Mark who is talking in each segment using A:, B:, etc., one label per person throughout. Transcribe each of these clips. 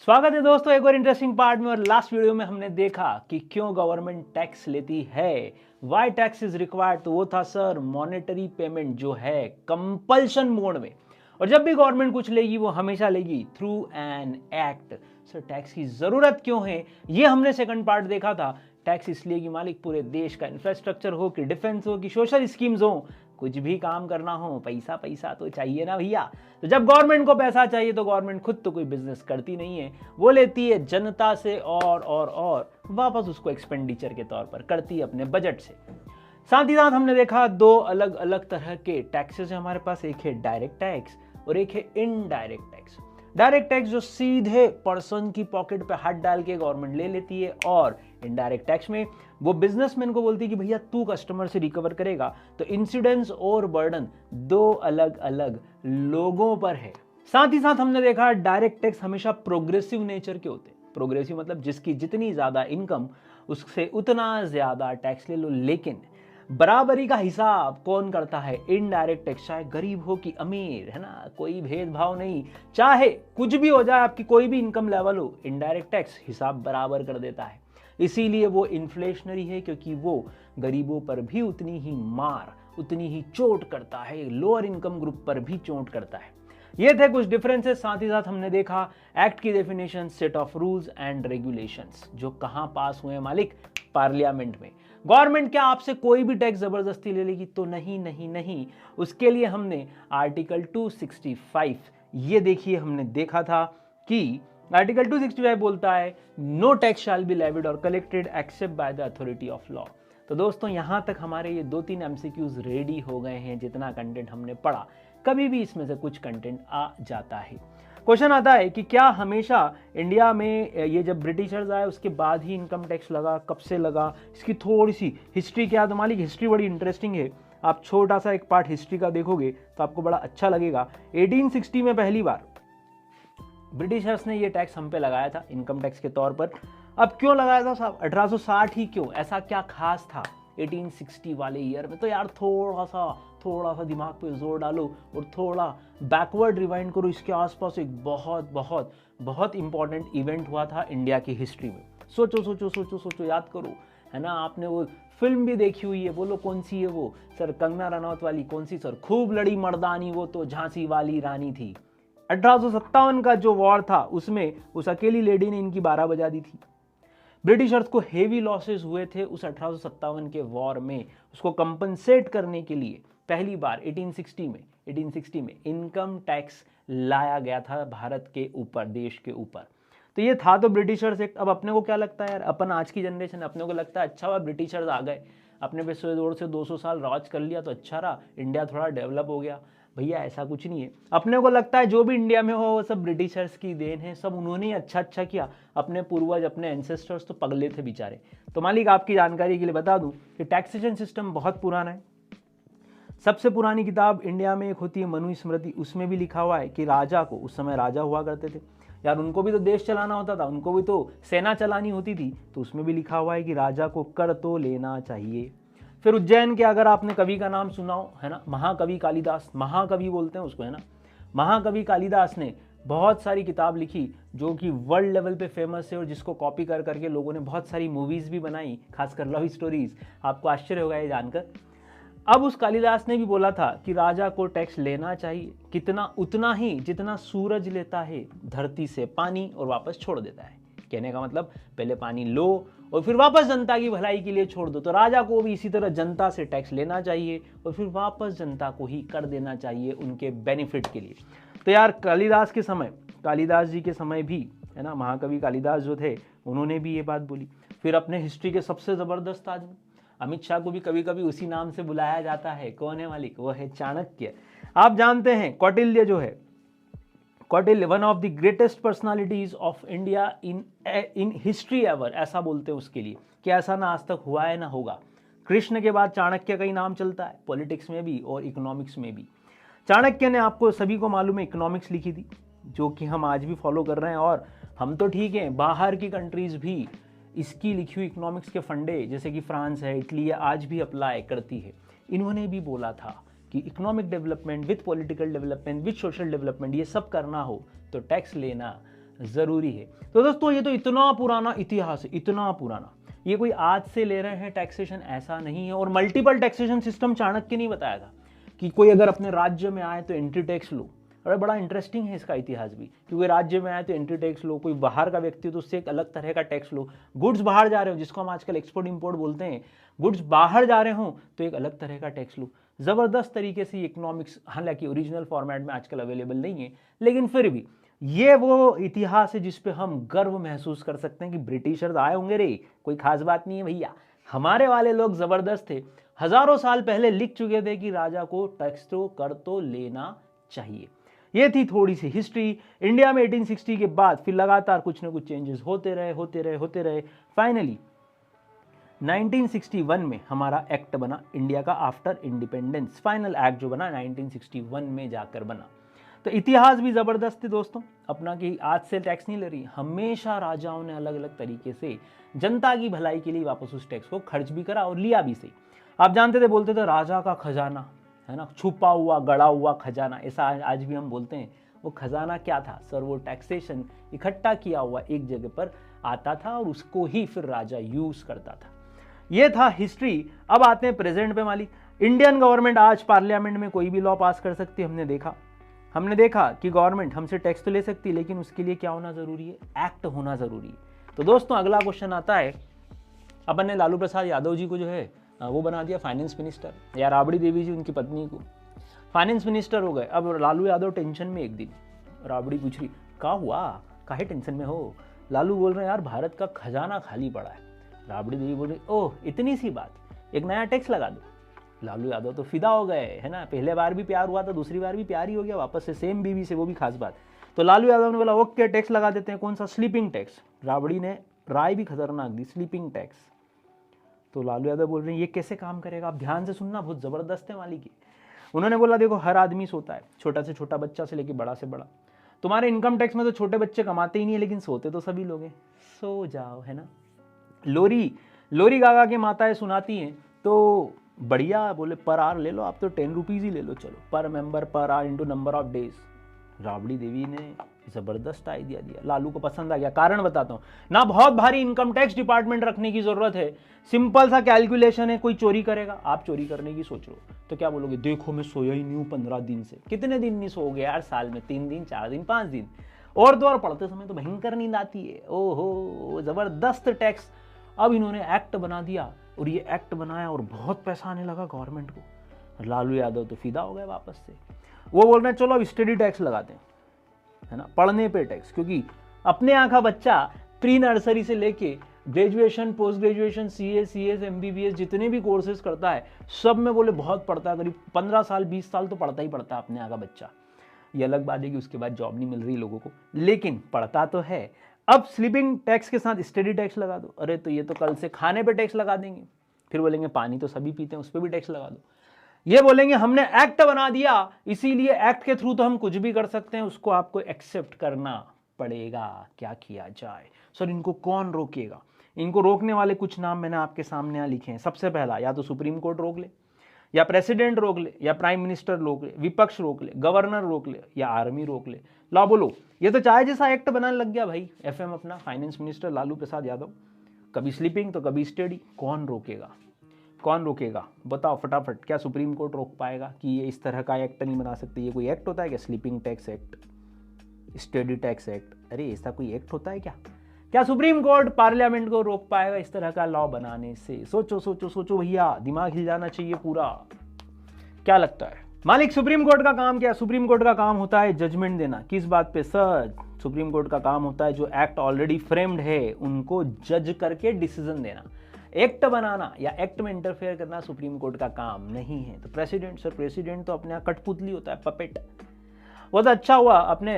A: स्वागत है दोस्तों एक और इंटरेस्टिंग पार्ट में। और लास्ट वीडियो में हमने देखा कि क्यों गवर्नमेंट टैक्स लेती है, व्हाई टैक्स इज रिक्वायर्ड। तो वो था सर मॉनेटरी पेमेंट जो है कंपल्शन मोड में, और जब भी गवर्नमेंट कुछ लेगी वो हमेशा लेगी through an act. Sir tax की जरूरत क्यों है, ये हमने सेकंड पार्ट देखा था। टैक्स इसलिए कि मालिक पूरे देश का इंफ्रास्ट्रक्चर हो, कि डिफेंस हो, कि सोशल स्कीम्स हो, कुछ भी काम करना हो, पैसा पैसा तो चाहिए ना भैया। तो जब गवर्नमेंट को पैसा चाहिए तो गवर्नमेंट खुद तो कोई बिजनेस करती नहीं है, वो लेती है जनता से और वापस उसको एक्सपेंडिचर के तौर पर करती है अपने बजट से। साथ ही साथ हमने देखा दो अलग अलग तरह के टैक्सेस है हमारे पास, एक है डायरेक्ट टैक्स और एक है इनडायरेक्ट टैक्स। डायरेक्ट टैक्स जो सीधे पर्सन की पॉकेट पे हाथ डाल के गवर्नमेंट ले लेती है, और इनडायरेक्ट टैक्स में वो बिजनेसमैन को बोलती है कि भैया तू कस्टमर से रिकवर करेगा। तो इंसिडेंस और बर्डन दो अलग अलग लोगों पर है। साथ ही साथ हमने देखा डायरेक्ट टैक्स हमेशा प्रोग्रेसिव नेचर के होते हैं। प्रोग्रेसिव मतलब जिसकी जितनी ज्यादा इनकम उससे उतना ज्यादा टैक्स ले लो, लेकिन बराबरी का हिसाब कौन करता है? Indirect tax. चाहे गरीब हो कि अमीर, है ना, कोई भेदभाव नहीं, चाहे कुछ भी हो जाए, आपकी कोई भी इनकम लेवल हो, इनडायरेक्ट टैक्स हिसाब बराबर कर देता है। इसीलिए वो इन्फ्लेशनरी है, क्योंकि वो गरीबों पर भी उतनी ही मार, उतनी ही चोट करता है, लोअर इनकम ग्रुप पर भी चोट करता है। ये थे कुछ डिफरेंसेस। साथ ही साथ हमने देखा एक्ट की definition, set of rules and regulations, जो कहां पास हुए मालिक? पार्लियामेंट में। गवर्नमेंट क्या आपसे कोई भी टैक्स जबरदस्ती ले लेगी? तो नहीं नहीं नहीं। उसके लिए हमने आर्टिकल 265, ये देखिए हमने देखा था कि आर्टिकल 265 बोलता है no tax shall be levied और collected except by the authority of law. तो दोस्तों यहां तक हमारे ये 2-3 एमसीक्यूज रेडी हो गए हैं। जितना कंटेंट हमने पढ़ा, कभी भी इसमें से कुछ कंटेंट आ जाता है। क्वेश्चन आता है कि क्या हमेशा इंडिया में ये जब ब्रिटिशर्स आए उसके बाद ही इनकम टैक्स लगा? कब से लगा? इसकी थोड़ी सी हिस्ट्री क्या है? तो मालिक हिस्ट्री बड़ी इंटरेस्टिंग है। आप छोटा सा एक पार्ट हिस्ट्री का देखोगे तो आपको बड़ा अच्छा लगेगा। 1860 में पहली बार ब्रिटिशर्स ने ये टैक्स हम पे लगाया था इनकम टैक्स के तौर पर। अब क्यों लगाया था साहब? 1860 ही क्यों? ऐसा क्या खास था 1860 वाले ईयर में? तो यार थोड़ा सा दिमाग पे जोर डालो और थोड़ा बैकवर्ड रिवाइंड करो। इसके आसपास एक बहुत बहुत बहुत इंपॉर्टेंट इवेंट हुआ था इंडिया की हिस्ट्री में। सोचो सोचो सोचो सोचो, याद करो, है ना। आपने वो फिल्म भी देखी हुई है, बोलो कौन सी है वो? सर कंगना रनौत वाली। कौन सी सर? खूब लड़ी मर्दानी, वो तो झांसी वाली रानी थी। 1857 का जो वॉर था उसमें उस अकेली लेडी ने इनकी 12 बजा दी थी। ब्रिटिशर्स को हेवी लॉसेस हुए थे उस 1857 के वॉर में। उसको कंपनसेट करने के लिए पहली बार 1860 में इनकम टैक्स लाया गया था भारत के ऊपर, देश के ऊपर। तो ये था तो ब्रिटिशर्स एक्ट। अब अपने को क्या लगता है यार, अपन आज की जनरेशन, अपने को लगता है अच्छा हुआ ब्रिटिशर्स आ गए, अपने पे 100 से 200 साल राज कर लिया तो अच्छा रहा, इंडिया थोड़ा डेवलप हो गया। भैया ऐसा कुछ नहीं है। अपने को लगता है जो भी इंडिया में हो वो सब ब्रिटिशर्स की देन है, सब उन्होंने ही अच्छा किया। अपने पूर्वज, अपने एंसेस्टर्स तो पगले थे बेचारे। तो मालिक आपकी जानकारी के लिए बता दूं कि टैक्सेशन सिस्टम बहुत पुराना है। सबसे पुरानी किताब इंडिया में एक होती है मनुस्मृति, उसमें भी लिखा हुआ है कि राजा को, उस समय राजा हुआ करते थे यार, उनको भी तो देश चलाना होता था, उनको भी तो सेना चलानी होती थी। तो उसमें भी लिखा हुआ है कि राजा को कर तो लेना चाहिए। फिर उज्जैन के अगर आपने कवि का नाम सुना हो, है ना, महाकवि कालिदास, महाकवि बोलते हैं उसको, है ना। महाकवि कालिदास ने बहुत सारी किताब लिखी जो कि वर्ल्ड लेवल पे फेमस है, और जिसको कॉपी कर करके लोगों ने बहुत सारी मूवीज भी बनाई, खासकर लव स्टोरीज। आपको आश्चर्य होगा ये जानकर। अब उस कालिदास ने भी बोला था कि राजा को टैक्स लेना चाहिए। कितना? उतना ही जितना सूरज लेता है धरती से पानी और वापस छोड़ देता है। कहने का मतलब पहले पानी लो और फिर वापस जनता की भलाई के लिए छोड़ दो। तो राजा को भी इसी तरह जनता से टैक्स लेना चाहिए और फिर वापस जनता को ही कर देना चाहिए उनके बेनिफिट के लिए। तो यार कालिदास के समय, कालिदास जी के समय भी, है ना, महाकवि कालिदास जो थे उन्होंने भी ये बात बोली। फिर अपने हिस्ट्री के सबसे जबरदस्त आदमी अमित शाह को भी कभी कभी उसी नाम से बुलाया जाता है। कौन है मालिक? वो है चाणक्य। आप जानते हैं कौटिल्य जो है, Kautilya one of the greatest personalities of India in history ever, ऐसा बोलते हैं उसके लिए कि ऐसा ना आज तक हुआ है ना होगा। कृष्ण के बाद चाणक्य का ही नाम चलता है, पॉलिटिक्स में भी और इकोनॉमिक्स में भी। चाणक्य ने, आपको सभी को मालूम है, इकोनॉमिक्स लिखी थी, जो कि हम आज भी फॉलो कर रहे हैं। और हम तो ठीक हैं, बाहर की कंट्रीज भी इसकी लिखी हुई इकोनॉमिक्स के फंडे, जैसे कि फ्रांस है, इटली है, आज भी अप्लाई करती है। इन्होंने भी बोला था कि economic development with political development with social development, ये सब करना हो तो टैक्स लेना जरूरी है। तो दोस्तों ये तो इतना पुराना इतिहास है, इतना पुराना, ये कोई आज से ले रहे हैं टैक्सेशन, ऐसा नहीं है। और मल्टीपल टैक्सेशन सिस्टम चाणक्य ने बताया था कि कोई अगर अपने राज्य में आए तो एंट्री टैक्स लो। अरे बड़ा इंटरेस्टिंग है इसका इतिहास भी, क्योंकि राज्य में आए तो एंट्री टैक्स लो, कोई बाहर का व्यक्ति तो उससे एक अलग तरह का टैक्स लो, गुड्स बाहर जा रहे हो जिसको हम आजकल एक्सपोर्ट इंपोर्ट बोलते हैं, गुड्स बाहर जा रहे हो तो एक अलग तरह का टैक्स लो। जबरदस्त तरीके से इकोनॉमिक्स, हालांकि ओरिजिनल फॉर्मेट में आजकल अवेलेबल नहीं है, लेकिन फिर भी ये वो इतिहास है जिस पे हम गर्व महसूस कर सकते हैं कि ब्रिटिशर्स आए होंगे रे, कोई खास बात नहीं है भैया, हमारे वाले लोग जबरदस्त थे, हजारों साल पहले लिख चुके थे कि राजा को टैक्स तो कर तो लेना चाहिए। ये थी थोड़ी सी हिस्ट्री। इंडिया में 1860 के बाद फिर लगातार कुछ ना कुछ चेंजेस होते रहे। फाइनली 1961 में हमारा एक्ट बना इंडिया का आफ्टर इंडिपेंडेंस, फाइनल एक्ट जो बना 1961 में जाकर बना। तो इतिहास भी जबरदस्त है दोस्तों अपना, कि आज से टैक्स नहीं ले रही, हमेशा राजाओं ने अलग अलग तरीके से जनता की भलाई के लिए वापस उस टैक्स को खर्च भी करा और लिया भी सही। आप जानते थे, बोलते थे राजा का खजाना है ना, छुपा हुआ गड़ा हुआ खजाना, ऐसा आज भी हम बोलते हैं। वो खजाना क्या था सर? वो टैक्सेशन इकट्ठा किया हुआ एक जगह पर आता था और उसको ही फिर राजा यूज करता था। ये था हिस्ट्री। अब आते हैं प्रेजेंट पे मालिक। इंडियन गवर्नमेंट आज पार्लियामेंट में कोई भी लॉ पास कर सकती है। हमने देखा कि गवर्नमेंट हमसे टैक्स तो ले सकती है, लेकिन उसके लिए क्या होना जरूरी है? एक्ट होना जरूरी है। तो दोस्तों अगला क्वेश्चन आता है, अपन ने लालू प्रसाद यादव जी को जो है वो बना दिया फाइनेंस मिनिस्टर, या राबड़ी देवी जी उनकी पत्नी को फाइनेंस मिनिस्टर हो गए। अब लालू यादव टेंशन में, एक दिन राबड़ी पूछ रही क्या हुआ, काहे टेंशन में हो? लालू बोल रहे हैं यार भारत का खजाना खाली पड़ा है। राबड़ी देवी बोल रही ओह इतनी सी बात, एक नया टैक्स लगा दो। लालू यादव तो फिदा हो गए, है ना, पहले बार भी प्यार हुआ था, दूसरी बार भी प्यार ही हो गया वापस से, सेम बीवी से, वो भी खास बात। तो लालू यादव ने बोला ओके टैक्स लगा देते हैं। कौन सा? Sleeping tax. राबड़ी ने राय भी खतरनाक दी, स्लीपिंग टैक्स। तो लालू यादव बोल रहे हैं ये कैसे काम करेगा? आप ध्यान से सुनना, बहुत जबरदस्त है मालिक की। उन्होंने बोला देखो हर आदमी सोता है, छोटा से छोटा बच्चा से लेकर बड़ा से बड़ा। तुम्हारे इनकम टैक्स में तो छोटे बच्चे कमाते ही नहीं है, लेकिन सोते तो सभी लोग हैं, सो जाओ, है ना। लोरी गागा के माताएं सुनाती हैं, तो बढ़िया बोले पर आवर ले लो आप, तो 10 रुपीज ही ले लो, चलो per member per hour into number of days. Rabri Devi ने जबरदस्त आइडिया दिया, लालू को पसंद आ गया। कारण बताता हूं ना, बहुत भारी इनकम टैक्स डिपार्टमेंट रखने की जरूरत है, सिंपल सा कैलकुलेशन है। कोई चोरी करेगा, आप चोरी करने की सोच लो, तो क्या बोलोगे? देखो मैं सोया ही नहीं हूं 15 दिन से। कितने दिन नहीं सोओगे यार साल में? 3 दिन, 4 दिन, 5 दिन। और तो और पढ़ते समय तो भयंकर नींद आती है। ओहो जबरदस्त टैक्स। अब इन्होंने एक्ट बना दिया, और ये एक्ट बनाया और बहुत पैसा आने लगा गवर्नमेंट को। लालू यादव तो फिदा हो गए वापस से। वो बोल रहे हैं चलो अब स्टडी टैक्स लगाते हैं, है ना, पढ़ने पे टैक्स। क्योंकि अपने यहाँ का बच्चा प्री नर्सरी से लेके graduation, post graduation, CS MBBS जितने भी कोर्सेज करता है, सब में बोले बहुत पढ़ता है, करीब 15 साल 20 साल तो पढ़ता ही पढ़ता है अपने यहाँ का बच्चा। ये अलग बात है कि उसके बाद जॉब नहीं मिल रही लोगों को, लेकिन पढ़ता तो है। अब स्लीपिंग टैक्स के साथ स्टडी टैक्स लगा दो। अरे तो ये तो कल से खाने पे टैक्स लगा देंगे। फिर बोलेंगे पानी तो सभी पीते हैं, उस पर भी टैक्स लगा दो। ये बोलेंगे हमने एक्ट बना दिया, इसीलिए एक्ट के थ्रू तो हम कुछ भी कर सकते हैं, उसको आपको एक्सेप्ट करना पड़ेगा। क्या किया जाए सर? इनको कौन रोकेगा? इनको रोकने वाले कुछ नाम मैंने आपके सामने यहाँ लिखे हैं। सबसे पहला, या तो सुप्रीम कोर्ट रोक ले, या प्रेसिडेंट रोक ले, या प्राइम मिनिस्टर रोक ले, विपक्ष रोक ले, गवर्नर रोक ले, या आर्मी रोक ले। ला बोलो, ये तो चाहे जैसा एक्ट बनाने लग गया भाई FM अपना फाइनेंस मिनिस्टर लालू प्रसाद यादव। कभी स्लीपिंग तो कभी स्टडी। कौन रोकेगा? कौन रोकेगा? बताओ फटाफट। क्या सुप्रीम कोर्ट रोक पाएगा कि ये इस तरह का एक्ट नहीं बना सकते? ये कोई एक्ट होता है क्या? Sleeping tax act, study tax act, अरे ऐसा कोई एक्ट होता है क्या? क्या सुप्रीम कोर्ट पार्लियामेंट को रोक पाएगा इस तरह का लॉ बनाने से? सोचो सोचो सोचो भैया, दिमाग हिल जाना चाहिए पूरा। क्या लगता है मालिक? सुप्रीम कोर्ट का काम क्या है? सुप्रीम कोर्ट का काम होता है जजमेंट देना। किस बात पे सर? सुप्रीम कोर्ट का काम होता है जो एक्ट ऑलरेडी फ्रेम्ड है उनको जज करके डिसीजन देना। एक्ट बनाना या एक्ट में इंटरफेयर करना सुप्रीम कोर्ट का काम नहीं है। तो प्रेसिडेंट, सर प्रेसिडेंट तो अपने यहाँ कठपुतली होता है, पपेट। वो तो अच्छा हुआ अपने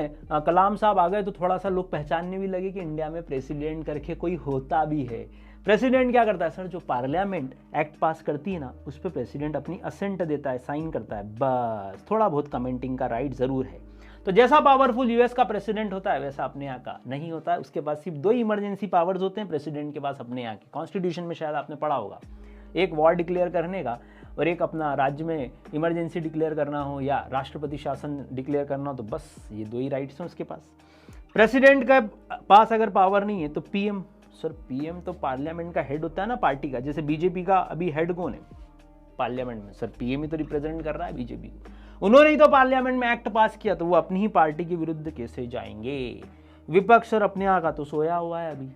A: कलाम साहब आ गए तो थोड़ा सा लोग पहचानने भी लगे कि इंडिया में प्रेसिडेंट करके कोई होता भी है। प्रेसिडेंट क्या करता है सर? जो पार्लियामेंट एक्ट पास करती है ना, उस पर प्रेसिडेंट अपनी असेंट देता है, साइन करता है, बस। थोड़ा बहुत कमेंटिंग का राइट जरूर है। तो जैसा पावरफुल यूएस का प्रेसिडेंट होता है वैसा अपने यहाँ का नहीं होता है। उसके पास सिर्फ 2 इमरजेंसी पावर्स होते हैं प्रेसिडेंट के पास अपने यहाँ के। कॉन्स्टिट्यूशन में शायद आपने पढ़ा होगा, एक वॉर डिक्लेयर करने का और एक अपना राज्य में इमरजेंसी डिक्लेयर करना हो या राष्ट्रपति शासन डिक्लेयर करना हो, तो बस ये 2 ही राइट्स हैं उसके पास। प्रेसिडेंट का पास अगर पावर नहीं है तो पीएम, सर पीएम तो पार्लियामेंट का हेड होता है ना पार्टी का, जैसे बीजेपी का अभी हेड कौन है पार्लियामेंट में, सर पीएम ही तो रिप्रेजेंट कर रहा है बीजेपी को। उन्होंने ही तो पार्लियामेंट में एक्ट पास किया, तो वो अपनी ही पार्टी के विरुद्ध कैसे जाएंगे। विपक्ष सर अपने यहाँ का तो सोया हुआ है अभी,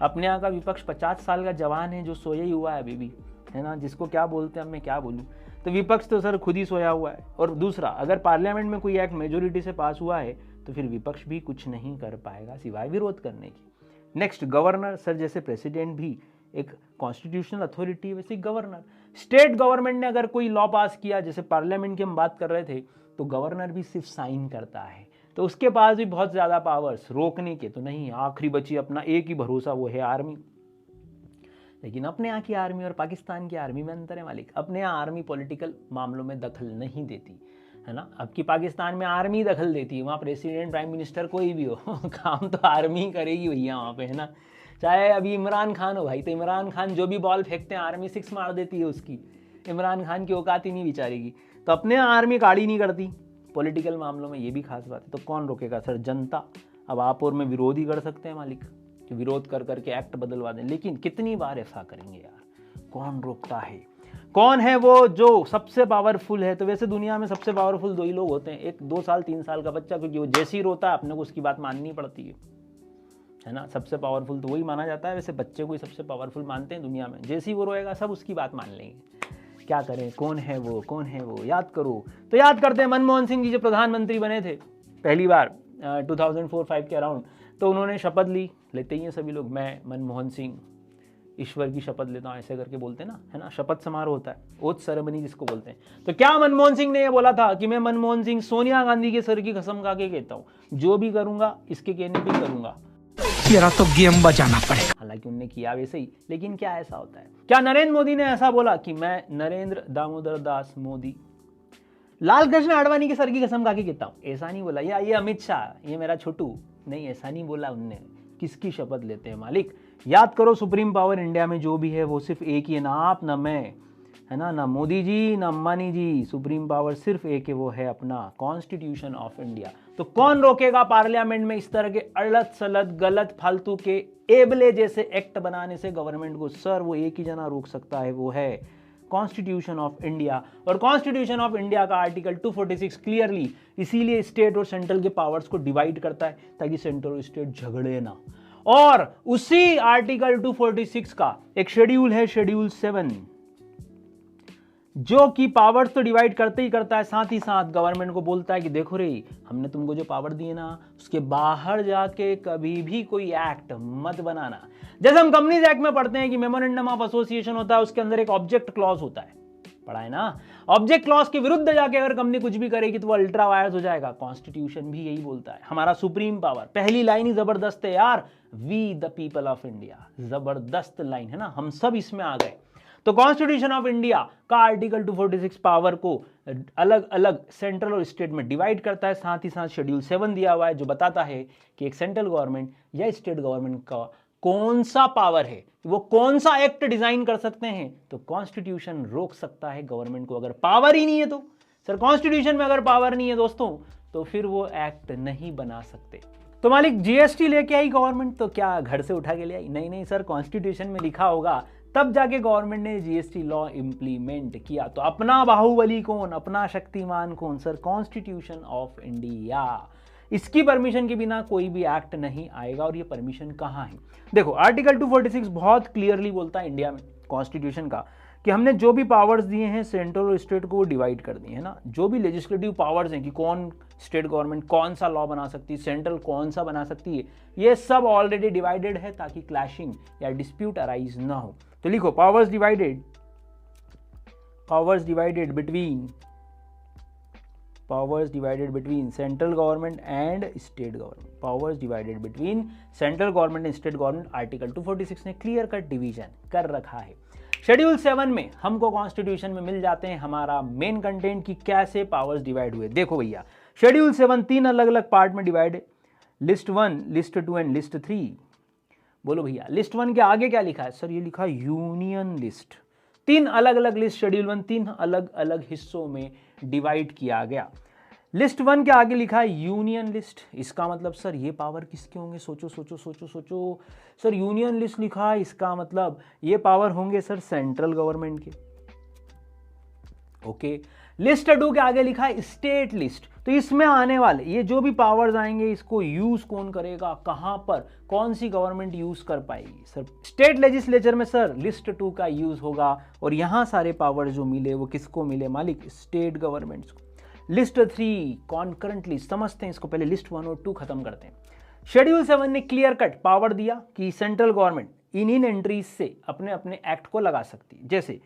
A: अपने यहाँ का विपक्ष 50 साल का जवान है जो सोया ही हुआ है अभी भी, है ना, जिसको क्या बोलते हैं, अब मैं क्या बोलूँ। तो विपक्ष तो सर खुद ही सोया हुआ है। और दूसरा, अगर पार्लियामेंट में कोई एक्ट मेजोरिटी से पास हुआ है तो फिर विपक्ष भी कुछ नहीं कर पाएगा सिवाय विरोध करने की। नेक्स्ट, गवर्नर, सर जैसे प्रेसिडेंट भी एक कॉन्स्टिट्यूशनल अथॉरिटी है, वैसे गवर्नर, स्टेट गवर्नमेंट ने अगर कोई लॉ पास किया, जैसे पार्लियामेंट की हम बात कर रहे थे, तो गवर्नर भी सिर्फ साइन करता है, तो उसके पास भी बहुत ज़्यादा पावर्स रोकने के तो नहीं। आखिरी बची अपना एक ही भरोसा, वो है आर्मी। लेकिन अपने यहाँ की आर्मी और पाकिस्तान की आर्मी में अंतर है मालिक। अपने यहाँ आर्मी पॉलिटिकल मामलों में दखल नहीं देती, है ना, अब की पाकिस्तान में आर्मी दखल देती है। वहाँ प्रेसिडेंट, प्राइम मिनिस्टर कोई भी हो काम तो आर्मी करेगी भैया वहाँ पे, है ना। चाहे अभी इमरान खान हो भाई, तो इमरान खान जो भी बॉल फेंकते हैं आर्मी 6 मार देती है उसकी। इमरान खान की औकात ही नहीं बेचारेगी। तो अपने यहाँ आर्मी गाड़ी नहीं करती पॉलिटिकल मामलों में, ये भी खास बात है। तो कौन रोकेगा सर, जनता। अब आप और मैं विरोध ही कर सकते हैं मालिक, कि विरोध कर करके एक्ट बदलवा दें, लेकिन कितनी बार ऐसा करेंगे यार, कौन रोकता है। कौन है वो जो सबसे पावरफुल है। तो वैसे दुनिया में सबसे पावरफुल 2 ही लोग होते हैं, एक 2 साल 3 साल का बच्चा, क्योंकि वो जैसे ही रोता है अपने को उसकी बात माननी पड़ती है ना। सबसे पावरफुल तो वही माना जाता है। वैसे बच्चे को ही सबसे पावरफुल मानते हैं दुनिया में, जैसे ही वो रोएगा सब उसकी बात मान लेंगे। क्या करें, कौन है वो, कौन है वो, याद करो। तो याद करते हैं मनमोहन सिंह जी जो प्रधानमंत्री बने थे पहली बार 2004-05 के अराउंड, तो उन्होंने शपथ ली, लेते ही हैं सभी लोग, मैं मनमोहन सिंह ईश्वर की शपथ लेता हूँ, ऐसे करके बोलते हैं ना, है ना, शपथ समारोह होता है, ओथ सेरेमनी जिसको बोलते हैं। तो क्या मनमोहन सिंह ने ये बोला था कि मैं मनमोहन सिंह सोनिया गांधी के सर की कसम खा के कहता हूँ, जो भी करूंगा इसके कहने पे करूंगा,
B: तेरा तो गेम बजाना पड़ेगा।
A: हालांकि उनने किया वैसे ही, लेकिन क्या ऐसा होता है। क्या नरेंद्र मोदी ने ऐसा बोला कि मैं नरेंद्र दामोदर दास मोदी लाल कृष्ण आडवाणी के सर की कसम खा के कहता हूँ, ऐसा नहीं बोला। या ये अमित शाह, ये मेरा छोटू, नहीं ऐसा नहीं बोला उनने। किसकी शपथ लेते हैं मालिक, याद करो। सुप्रीम पावर इंडिया में जो भी है वो सिर्फ एक ही है, ना आप ना मैं, है ना, ना मोदी जी ना अंबानी जी। सुप्रीम पावर सिर्फ एक है, वो है अपना कॉन्स्टिट्यूशन ऑफ इंडिया। तो कौन रोकेगा पार्लियामेंट में इस तरह के अड़त सलत गलत फालतू के एबले जैसे एक्ट बनाने से गवर्नमेंट को। सर वो एक ही जना रोक सकता है, वो है कॉन्स्टिट्यूशन ऑफ इंडिया। और कॉन्स्टिट्यूशन ऑफ इंडिया का आर्टिकल 246 क्लियरली इसीलिए स्टेट और सेंट्रल के पावर्स को डिवाइड करता है, ताकि सेंट्रल और स्टेट झगड़े ना। और उसी आर्टिकल 246 का एक शेड्यूल है, शेड्यूल 7, जो कि पावर्स तो डिवाइड करते ही करता है, साथ ही साथ गवर्नमेंट को बोलता है कि देखो रे, हमने तुमको जो पावर दी है ना, उसके बाहर जाके कभी भी कोई एक्ट मत बनाना। जैसे हम कंपनीज एक्ट में पढ़ते हैं कि मेमोरेंडम ऑफ एसोसिएशन होता है, उसके अंदर एक ऑब्जेक्ट क्लॉज होता है, पढ़ा है ना। ऑब्जेक्ट क्लॉज के विरुद्ध जाके अगर कंपनी कुछ भी करेगी तो वो अल्ट्रा वायर्स हो जाएगा। कॉन्स्टिट्यूशन भी यही बोलता है। हमारा सुप्रीम पावर, पहली लाइन ही जबरदस्त है यार, we the people of India, जबरदस्त लाइन है ना, हम सब इसमें आ गए। तो कॉन्स्टिट्यूशन ऑफ इंडिया का आर्टिकल 246 पावर को अलग अलग सेंट्रल और स्टेट में डिवाइड करता है। साथ ही साथ शेड्यूल 7 दिया हुआ है जो बताता है कि एक सेंट्रल गवर्नमेंट या स्टेट गवर्नमेंट का कौन सा पावर है, वो कौन सा एक्ट डिजाइन कर सकते हैं। तो कॉन्स्टिट्यूशन रोक सकता है गवर्नमेंट को, अगर पावर ही नहीं है तो। सर कॉन्स्टिट्यूशन में अगर पावर नहीं है दोस्तों, तो फिर वो एक्ट नहीं बना सकते। तो मालिक जीएसटी लेके आई गवर्नमेंट, तो क्या घर से उठा के ले आई? नहीं नहीं सर, कॉन्स्टिट्यूशन में लिखा होगा तब जाके गवर्नमेंट ने जीएसटी लॉ इंप्लीमेंट किया। तो अपना बाहुबली कौन, अपना शक्तिमान कौन? Sir constitution of India. इसकी परमिशन के बिना कोई भी एक्ट नहीं आएगा। और ये परमिशन कहाँ है? देखो आर्टिकल 246 बहुत क्लियरली बोलता है इंडिया में कॉन्स्टिट्यूशन का, कि हमने जो भी पावर्स दिए हैं सेंट्रल और स्टेट को वो डिवाइड कर दिए है ना। जो भी लेजिस्लेटिव पावर्स हैं कि कौन स्टेट गवर्नमेंट कौन सा लॉ बना सकती है, सेंट्रल कौन सा बना सकती है, ये सब ऑलरेडी डिवाइडेड है ताकि क्लैशिंग या डिस्प्यूट अराइज ना हो। तो लिखो powers divided between central government and state government. Powers divided between central government and state government, article 246 ने क्लियर कट डिवीजन कर रखा है। शेड्यूल 7 में हमको कॉन्स्टिट्यूशन में मिल जाते हैं हमारा मेन कंटेंट की कैसे पावर्स डिवाइड हुए। देखो भैया शेड्यूल 7 3 अलग अलग पार्ट में डिवाइड है, लिस्ट 1, लिस्ट 2 एंड लिस्ट 3। बोलो भैया लिस्ट 1 के आगे क्या लिखा है? सर ये लिखा यूनियन लिस्ट। 3 अलग अलग लिस्ट शेड्यूल 1 3 अलग अलग हिस्सों में डिवाइड किया गया। लिस्ट 1 के आगे लिखा है यूनियन लिस्ट। इसका मतलब सर ये पावर किसके होंगे? सोचो सोचो सोचो सोचो सर, यूनियन लिस्ट लिखा है, इसका मतलब ये पावर होंगे सर सेंट्रल गवर्नमेंट के। ओके, लिस्ट 2 के आगे लिखा है स्टेट लिस्ट। तो इसमें आने वाले ये जो भी पावर्स आएंगे इसको यूज कौन करेगा, कहां पर, कौन सी गवर्नमेंट यूज कर पाएगी? सर स्टेट लेजिस्लेचर में सर लिस्ट 2 का यूज होगा, और यहां सारे पावर जो मिले वो किसको मिले मालिक? स्टेट गवर्नमेंट्स को। लिस्ट 3 कॉन्करेंट लिस्ट, समझते हैं इसको, पहले लिस्ट 1 और 2 खत्म करते हैं। शेड्यूल 7 ने क्लियर कट पावर दिया कि सेंट्रल गवर्नमेंट इन एंट्रीज से अपने अपने एक्ट को लगा सकती है। जैसे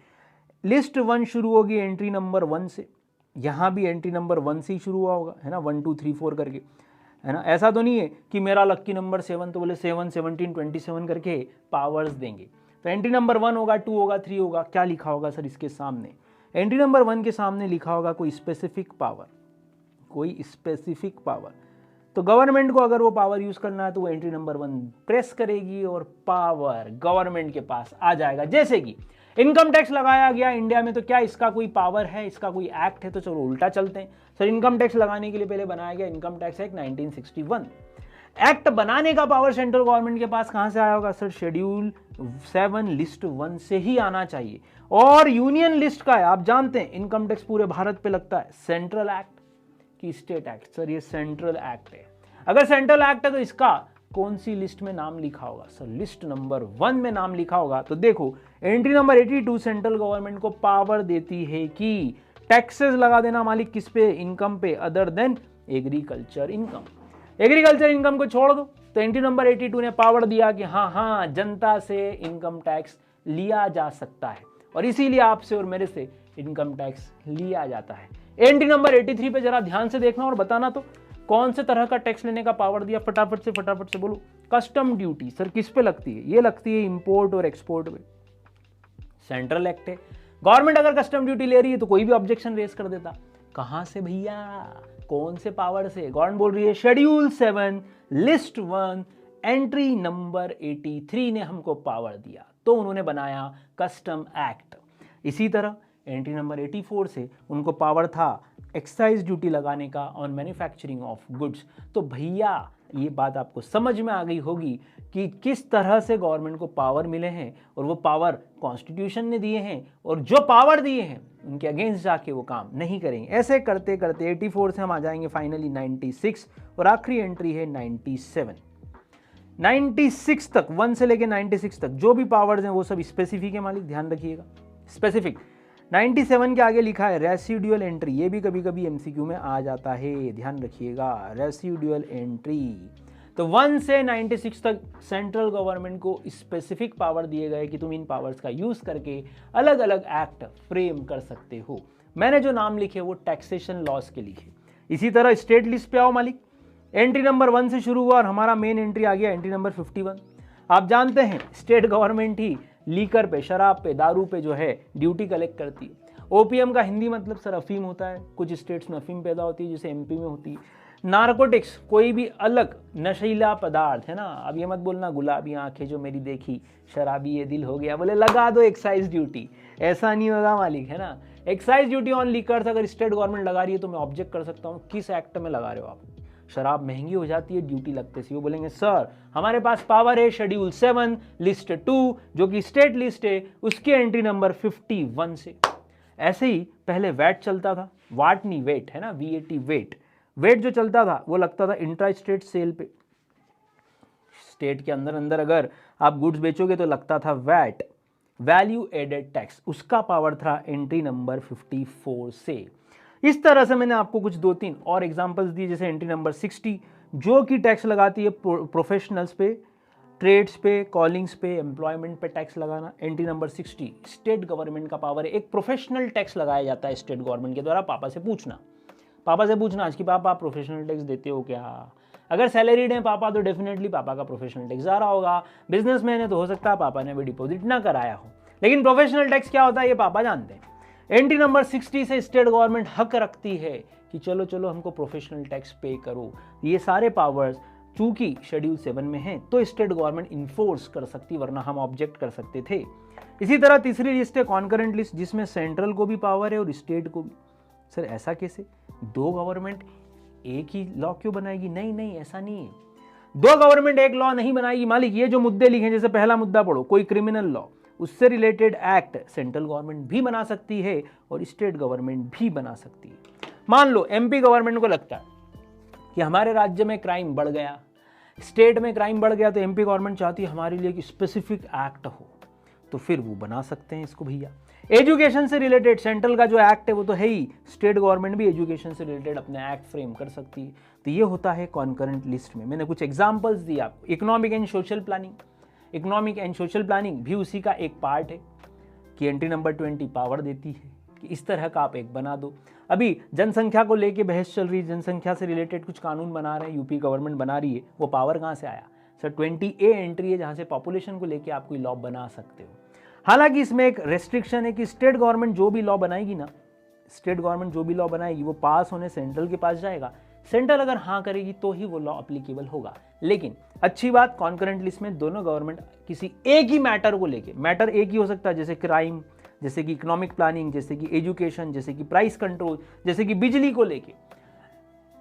A: लिस्ट 1 शुरू होगी एंट्री नंबर 1 से, यहां भी एंट्री नंबर 1 से ही शुरू हुआ होगा, है ना, 1 2 3 4 करके, है ना। ऐसा तो नहीं है कि मेरा लक्की नंबर 7 तो बोले 7 17 27 करके पावर्स देंगे। तो एंट्री नंबर 1 होगा, 2 होगा, 3 होगा, क्या लिखा होगा सर इसके सामने? एंट्री नंबर 1 के सामने लिखा होगा कोई स्पेसिफिक पावर, कोई स्पेसिफिक पावर। तो गवर्नमेंट को अगर वो पावर यूज करना है तो वो एंट्री नंबर 1 प्रेस करेगी और पावर गवर्नमेंट के पास आ जाएगा। जैसे कि इनकम टैक्स लगाया गया इंडिया में, तो क्या इसका कोई पावर है, इसका कोई एक्ट है? तो चलो उल्टा चलते हैं सर। इनकम टैक्स लगाने के लिए पहले बनाया गया इनकम टैक्स एक्ट 1961। एक्ट बनाने का पावर सेंट्रल गवर्नमेंट के पास कहां से आया होगा सर? शेड्यूल 7 लिस्ट 1 से ही आना चाहिए। और यूनियन लिस्ट का है, आप जानते हैं इनकम टैक्स पूरे भारत पे लगता है। सेंट्रल एक्ट की स्टेट एक्ट? सर ये सेंट्रल एक्ट है। अगर सेंट्रल एक्ट है तो इसका कौन सी लिस्ट में नाम लिखा होगा सर? लिस्ट नंबर 1 में नाम लिखा होगा। तो देखो एंट्री नंबर 82 सेंट्रल गवर्नमेंट को पावर देती है कि टैक्सेस लगा देना मालिक, किस पे? इनकम पे, other than agriculture income. Agriculture income को छोड़ दो। तो एंट्री नंबर 82 ने पावर दिया कि हाँ जनता से इनकम टैक्स लिया जा सकता है, और इसीलिए आपसे और मेरे से इनकम टैक्स लिया जाता है। एंट्री नंबर 83 पे जरा ध्यान से देखना और बताना तो कौन से तरह का टैक्स लेने का पावर दिया? फटाफट से बोलो। कस्टम ड्यूटी सर किस पे लगती है? ये लगती है इंपोर्ट और एक्सपोर्ट पे। सेंट्रल एक्ट है। गवर्नमेंट अगर कस्टम ड्यूटी ले रही है तो कोई भी ऑब्जेक्शन रेज कर देता। कहां से भैया, कौन से पावर से? गवर्नमेंट बोल रही है शेड्यूल 7 लिस्ट 1 एंट्री नंबर 83 ने हमको पावर दिया, तो उन्होंने बनाया कस्टम एक्ट। इसी तरह एंट्री नंबर 84 से उनको पावर था एक्साइज ड्यूटी लगाने का ऑन मैन्युफैक्चरिंग ऑफ गुड्स। तो भैया ये बात आपको समझ में आ गई होगी कि किस तरह से गवर्नमेंट को पावर मिले हैं, और वो पावर कॉन्स्टिट्यूशन ने दिए हैं, और जो पावर दिए हैं उनके अगेंस्ट जाके वो काम नहीं करेंगे। ऐसे करते करते 84 से हम आ जाएंगे फाइनली 96, और आखिरी एंट्री है 97। 96 तक, 1 से लेके 96 तक जो भी पावर्स हैं वो सब स्पेसिफिक है मालिक, ध्यान रखिएगा स्पेसिफिक। 97 के आगे लिखा है रेसिडुअल एंट्री, ये भी कभी कभी एमसीक्यू में आ जाता है, ध्यान रखिएगा रेसिडुअल एंट्री। तो 1 से 96 तक सेंट्रल गवर्नमेंट को स्पेसिफिक पावर दिए गए कि तुम इन पावर्स का यूज करके अलग अलग एक्ट फ्रेम कर सकते हो। मैंने जो नाम लिखे वो टैक्सेशन लॉस के लिखे। इसी तरह स्टेट लिस्ट पे आओ मालिक। एंट्री नंबर 1 से शुरू हुआ और हमारा मेन एंट्री आ गया एंट्री नंबर 51। आप जानते हैं स्टेट गवर्नमेंट ही लीकर पे, शराब पे, दारू पे जो है ड्यूटी कलेक्ट करती है। ओपीएम का हिंदी मतलब सर अफीम होता है। कुछ स्टेट्स में अफीम पैदा होती है, जैसे एमपी में होती है। नार्कोटिक्स, कोई भी अलग नशीला पदार्थ, है ना। अब ये मत बोलना गुलाबी आंखें जो मेरी देखी, शराबी ये दिल हो गया, बोले लगा दो एक्साइज ड्यूटी। ऐसा नहीं होगा मालिक, है ना। एक्साइज ड्यूटी ऑन लीकर्स अगर स्टेट गवर्नमेंट लगा रही है तो मैं ऑब्जेक्ट कर सकता हूँ, किस एक्ट में लगा रहे हो आप। शराब महंगी हो जाती है ड्यूटी लगते से, वो बोलेंगे सर हमारे पास पावर है शेड्यूल 7 लिस्ट 2 जो कि स्टेट लिस्ट है, उसकी एंट्री नंबर 51 से। ऐसे ही पहले वैट चलता था, वाट नहीं वेट, है ना, VAT वेट। वेट जो चलता था वो लगता था इंट्रा स्टेट सेल पे। स्टेट के अंदर अंदर अगर आप गुड्स बेचोगे तो लगता था वैट, वैल्यू एडेड टैक्स, उसका पावर था एंट्री नंबर 54 से। इस तरह से मैंने आपको कुछ 2-3 और एग्जांपल्स दिए, जैसे एंट्री नंबर 60 जो कि टैक्स लगाती है प्रोफेशनल्स पे, ट्रेड्स पे, कॉलिंग्स पे, एम्प्लॉयमेंट पे टैक्स लगाना। एंट्री नंबर 60 स्टेट गवर्नमेंट का पावर है, एक प्रोफेशनल टैक्स लगाया जाता है स्टेट गवर्नमेंट के द्वारा। पापा से पूछना आज कि पापा आप प्रोफेशनल टैक्स देते हो क्या। अगर सैलरीड है पापा तो डेफिनेटली पापा का प्रोफेशनल टैक्स जा रहा होगा। बिजनेसमैन है तो हो सकता है पापा ने भी डिपॉजिट ना कराया हो, लेकिन प्रोफेशनल टैक्स क्या होता है ये पापा जानते हैं। एंट्री नंबर 60 से स्टेट गवर्नमेंट हक रखती है कि चलो चलो हमको प्रोफेशनल टैक्स पे करो। ये सारे पावर्स चूंकि शेड्यूल 7 में हैं तो स्टेट गवर्नमेंट इन्फोर्स कर सकती, वरना हम ऑब्जेक्ट कर सकते थे। इसी तरह तीसरी लिस्ट है कॉन्करेंट लिस्ट, जिसमें सेंट्रल को भी पावर है और स्टेट को भी। सर ऐसा कैसे? दो गवर्नमेंट एक ही लॉ क्यों बनाएगी? नहीं नहीं, ऐसा नहीं है। दो गवर्नमेंट एक लॉ नहीं बनाएगी मालिक। ये जो मुद्दे लिखे, जैसे पहला मुद्दा पढ़ो, कोई क्रिमिनल लॉ, उससे रिलेटेड एक्ट सेंट्रल गवर्नमेंट भी बना सकती है और स्टेट गवर्नमेंट भी बना सकती है। मान लो एमपी गवर्नमेंट को लगता है कि हमारे राज्य में क्राइम बढ़ गया, स्टेट में क्राइम बढ़ गया, तो एमपी गवर्नमेंट चाहती है हमारे लिए एक स्पेसिफिक एक्ट हो, तो फिर वो बना सकते हैं इसको भैया। एजुकेशन से रिलेटेड सेंट्रल का जो एक्ट है वो तो है ही, स्टेट गवर्नमेंट भी एजुकेशन से रिलेटेड अपने एक्ट फ्रेम कर सकती है। तो ये होता है कॉन्करेंट लिस्ट में। मैंने कुछ एग्जांपल्स दिए आपको। Economic and social planning, economic and social planning भी उसी का एक पार्ट है कि एंट्री नंबर 20 पावर देती है कि इस तरह का आप एक बना दो। अभी जनसंख्या को लेके बहस चल रही है, जनसंख्या से रिलेटेड कुछ कानून बना रहे हैं, यूपी गवर्नमेंट बना रही है, वो पावर कहाँ से आया? सर 20A एंट्री है जहाँ से पॉपुलेशन को लेके आप कोई लॉ बना सकते हो। हालांकि इसमें एक रेस्ट्रिक्शन है कि स्टेट गवर्नमेंट जो भी लॉ बनाएगी ना, स्टेट गवर्नमेंट जो भी लॉ बनाएगी वो पास होने सेंट्रल के पास जाएगा, सेंट्रल अगर हाँ करेगी तो ही वो लॉ अप्लीकेबल होगा। लेकिन अच्छी बात, कॉन्करेंट लिस्ट में दोनों गवर्नमेंट किसी एक ही मैटर को लेके, मैटर एक ही हो सकता है जैसे क्राइम, जैसे कि इकोनॉमिक प्लानिंग, जैसे कि एजुकेशन, जैसे कि प्राइस कंट्रोल, जैसे कि बिजली को लेके,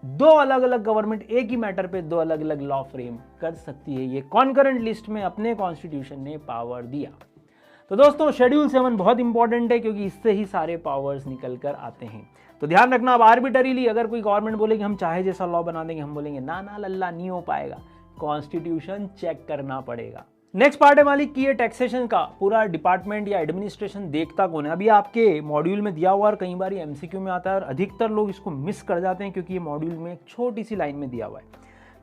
A: दो अलग अलग गवर्नमेंट एक ही मैटर पे दो अलग अलग लॉ फ्रेम कर सकती है। ये कॉन्करेंट लिस्ट में अपने कॉन्स्टिट्यूशन ने पावर दिया। तो दोस्तों शेड्यूल 7 बहुत इंपॉर्टेंट है क्योंकि इससे ही सारे पावर्स निकल कर आते हैं। तो ध्यान रखना, अब आर्बिटरीली अगर कोई गवर्नमेंट बोले कि हम चाहे जैसा लॉ बना देंगे, हम बोलेंगे ना ना लल्ला नहीं हो पाएगा, कॉन्स्टिट्यूशन चेक करना पड़ेगा। नेक्स्ट पार्ट है मालिक कि ये टैक्सेशन का पूरा डिपार्टमेंट या एडमिनिस्ट्रेशन देखता कौन है। अभी आपके मॉड्यूल में दिया हुआ और कई बार एमसीक्यू में आता है और अधिकतर लोग इसको मिस कर जाते हैं क्योंकि ये मॉड्यूल में एक छोटी सी लाइन में दिया हुआ है।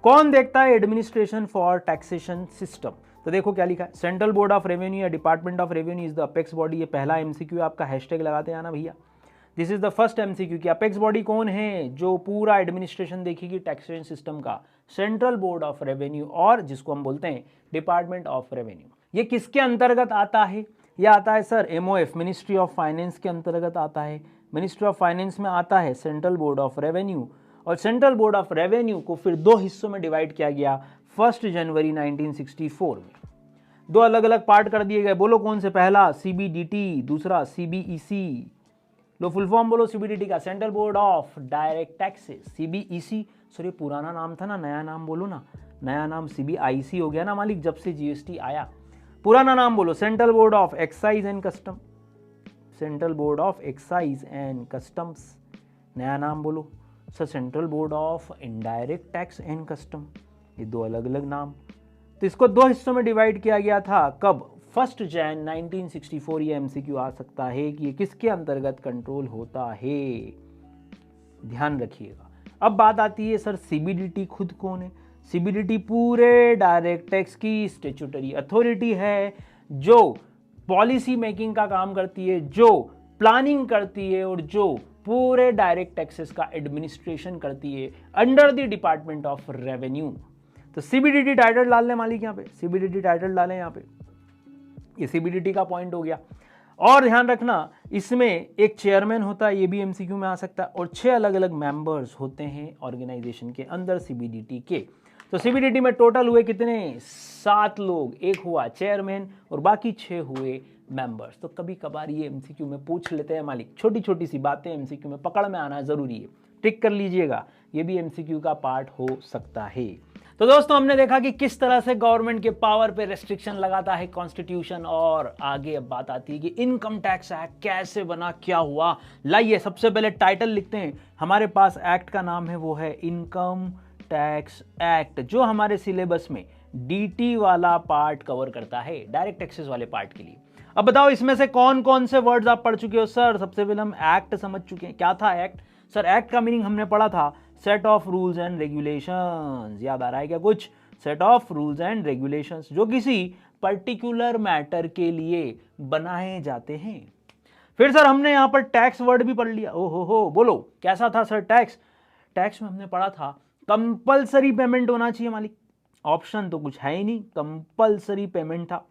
A: कौन देखता है एडमिनिस्ट्रेशन फॉर टैक्सेशन सिस्टम? तो देखो क्या लिखा है, सेंट्रल बोर्ड ऑफ रेवेन्यू या department of revenue is the apex body. ये पहला एमसीक्यू आपका, हैशटैग लगाते हैं ना भैया। This is the first MCQ कि अपेक्स बॉडी कौन है जो पूरा एडमिनिस्ट्रेशन देखेगी टैक्सेशन सिस्टम का? सेंट्रल बोर्ड ऑफ रेवेन्यू, और जिसको हम बोलते हैं डिपार्टमेंट ऑफ रेवेन्यू। ये किसके अंतर्गत आता है? ये आता है sir MOF, ministry of finance के अंतर्गत आता है। मिनिस्ट्री ऑफ फाइनेंस में आता है सेंट्रल बोर्ड ऑफ रेवेन्यू, और सेंट्रल बोर्ड ऑफ रेवेन्यू को फिर दो हिस्सों में डिवाइड किया गया 1 जनवरी 1964 में। दो अलग अलग पार्ट कर दिए गए। बोलो कौन से? पहला सीबीडीटी, दूसरा सीबीईसी। लो फुल फॉर्म बोलो सीबीडीटी का, central board of direct taxes. CBEC sir ये पुराना नाम था ना, नया नाम बोलो ना। नया नाम सीबीआईसी हो गया ना मालिक जब से जीएसटी आया। पुराना नाम बोलो central board of excise and custom, central board of excise and customs. नया नाम बोलो sir central board of indirect tax and custom. ये दो अलग अलग नाम। तो इसको दो हिस्सों में डिवाइड किया गया था। कब? 1 जनवरी 1964। ये एमसीक्यू आ सकता है कि ये किसके अंतर्गत कंट्रोल होता है, ध्यान रखिएगा। अब बात आती है सर सीबीडीटी खुद कौन है? सीबीडीटी पूरे डायरेक्ट टैक्स की स्टैट्यूटरी अथॉरिटी है जो पॉलिसी मेकिंग का काम करती है, जो प्लानिंग करती है और जो पूरे डायरेक्ट टैक्सेस का एडमिनिस्ट्रेशन करती है under the department of revenue. तो सीबीडीटी टाइटल डाल लें मालिक, यहाँ पे सीबीडीटी टाइटल डालें यहाँ पे। ये सीबीडीटी का पॉइंट हो गया। और ध्यान रखना इसमें एक चेयरमैन होता है, ये भी एमसीक्यू में आ सकता है, और 6 अलग अलग मेंबर्स होते हैं ऑर्गेनाइजेशन के अंदर सीबीडीटी के। तो सीबीडीटी में टोटल हुए कितने? 7 लोग, एक हुआ चेयरमैन और बाकी 6 हुए मेंबर्स। तो कभी कभार ये एमसीक्यू में पूछ लेते हैं मालिक, छोटी छोटी सी बातें एमसीक्यू में पकड़ में आना जरूरी है, टिक कर लीजिएगा, ये भी एमसीक्यू का पार्ट हो सकता है। तो दोस्तों हमने देखा कि किस तरह से गवर्नमेंट के पावर पे रेस्ट्रिक्शन लगाता है कॉन्स्टिट्यूशन, और आगे अब बात आती है कि इनकम टैक्स एक्ट कैसे बना, क्या हुआ। लाइए सबसे पहले टाइटल लिखते हैं। हमारे पास एक्ट का नाम है वो है इनकम टैक्स एक्ट, जो हमारे सिलेबस में डीटी वाला पार्ट कवर करता है, डायरेक्ट टैक्सेस वाले पार्ट के लिए। अब बताओ इसमें से कौन कौन से वर्ड्स आप पढ़ चुके हो? सर सबसे पहले हम एक्ट समझ चुके हैं। क्या था एक्ट? सर एक्ट का मीनिंग हमने पढ़ा था set of rules and regulations. याद आ रहा है क्या कुछ? Set of rules and regulations जो किसी पर्टिकुलर मैटर के लिए बनाए जाते हैं। फिर सर हमने यहां पर टैक्स वर्ड भी पढ़ लिया। ओहो हो, बोलो कैसा था सर टैक्स? टैक्स में हमने पढ़ा था कंपलसरी पेमेंट होना चाहिए मालिक। ऑप्शन तो कुछ है ही नहीं, कंपलसरी पेमेंट था,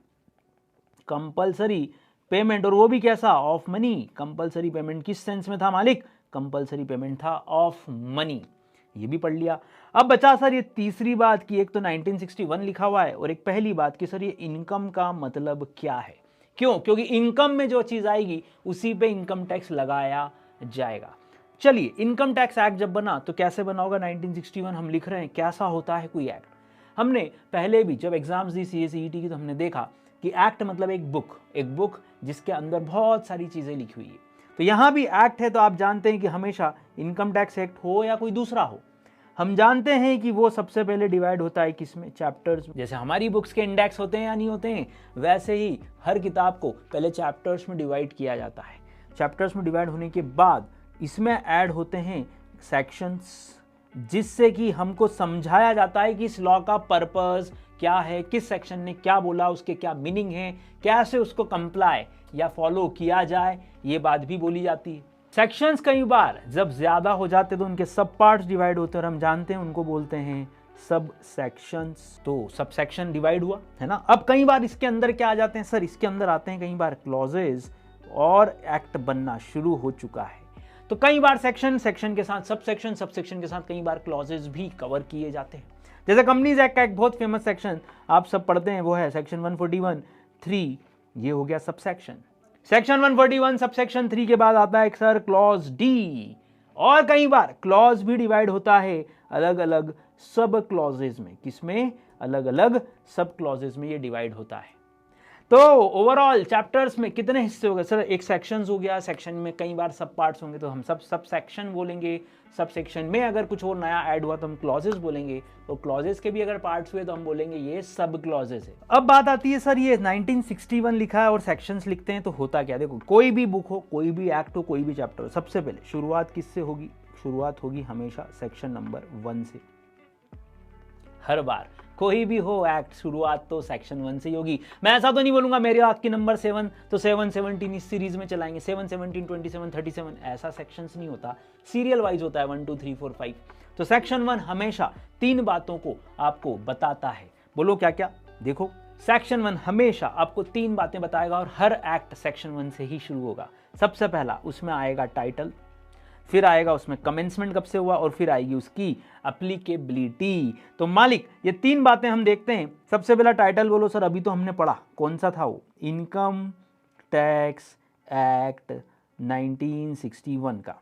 A: कंपलसरी पेमेंट, और वो भी कैसा? Of money. कंपलसरी पेमेंट किस सेंस में था मालिक? कंपलसरी पेमेंट था ऑफ मनी। ये भी पढ़ लिया। अब बचा सर ये तीसरी बात की एक तो 1961 लिखा हुआ है और एक पहली बात कि सर ये इनकम का मतलब क्या है। क्यों? क्योंकि इनकम में जो चीज आएगी उसी पे इनकम टैक्स लगाया जाएगा। चलिए, इनकम टैक्स एक्ट जब बना तो कैसे बना होगा 1961, हम लिख रहे हैं कैसा होता है कोई एक्ट। हमने पहले भी जब एग्जाम्स दी CA CET की तो हमने देखा कि एक्ट मतलब एक बुक जिसके अंदर बहुत सारी चीजें लिखी हुई है। तो यहां भी एक्ट है तो आप जानते हैं कि हमेशा इनकम टैक्स एक्ट हो या कोई दूसरा हो, हम जानते हैं कि वो सबसे पहले डिवाइड होता है किसमें, चैप्टर्स में। जैसे हमारी बुक्स के इंडेक्स होते हैं या नहीं होते हैं, वैसे ही हर किताब को पहले चैप्टर्स में डिवाइड किया जाता है। चैप्टर्स में डिवाइड होने के बाद इसमें ऐड होते हैं सेक्शंस, जिससे कि हमको समझाया जाता है कि इस लॉ का पर्पस क्या है, किस सेक्शन ने क्या बोला, उसके क्या मीनिंग है, कैसे उसको कंप्लाई या फॉलो किया जाए, ये बात भी बोली जाती है। सेक्शंस कई बार जब ज्यादा हो जाते तो उनके सब पार्ट्स डिवाइड होते हैं और हम जानते हैं उनको बोलते हैं सब सेक्शंस। तो सब सेक्शन डिवाइड हुआ है ना। अब कई बार इसके अंदर क्या आ जाते हैं सर, इसके अंदर आते हैं कई बार क्लॉजेज और एक्ट बनना शुरू हो चुका है। तो कई बार सेक्शन के साथ सब सेक्शन के साथ कई बार क्लॉजेज भी कवर किए जाते हैं। जैसे कंपनीज एक्ट का एक बहुत फेमस सेक्शन आप सब पढ़ते हैं, वो है सेक्शन 141(3), ये हो गया sub section. Section 141 sub section 3 के बाद आता है सर क्लॉज डी, और कई बार क्लॉज भी डिवाइड होता है अलग अलग सब क्लॉजेज में। किसमें? अलग अलग सब क्लॉजेज में ये डिवाइड होता है। तो ओवरऑल चैप्टर्स में कितने हिस्से हो गए सर? एक सेक्शन हो गया, सेक्शन में कई बार सब पार्ट्स होंगे तो हम सब सेक्शन बोलेंगे। सब सेक्शन में अगर कुछ और नया ऐड हुआ तो हम क्लॉजेस बोलेंगे, तो क्लॉजेस के भी अगर पार्ट्स हुए तो हम बोलेंगे ये सब क्लॉजेस है। अब बात आती है सर, ये 1961 लिखा है और सेक्शंस लिखते हैं तो होता क्या? देखो, कोई भी बुक हो, कोई भी एक्ट हो, कोई भी चैप्टर हो, सबसे पहले शुरुआत किससे होगी? शुरुआत होगी हमेशा सेक्शन नंबर 1 से। हर बार कोई भी हो एक्ट, शुरुआत तो सेक्शन 1 से ही होगी। मैं ऐसा तो नहीं बोलूंगा मेरे हाथ की नंबर 7 तो 7 17 इस सीरीज में चलाएंगे, 7 17 27 37, ऐसा सेक्शंस नहीं होता, सीरियल वाइज होता है 1 2 3 4 5। तो सेक्शन 1 हमेशा 3 बातों को आपको बताता है। बोलो क्या क्या? देखो, सेक्शन 1 हमेशा आपको 3 बातें बताएगा और हर एक्ट सेक्शन 1 से ही शुरू होगा। सबसे पहला उसमें आएगा टाइटल, फिर आएगा उसमें कमेंसमेंट कब से हुआ, और फिर आएगी उसकी एप्लीकेबिलिटी। तो मालिक, ये 3 बातें हम देखते हैं। सबसे पहला टाइटल बोलो सर, अभी तो हमने पढ़ा, कौन सा था वो? इनकम टैक्स एक्ट 1961 का।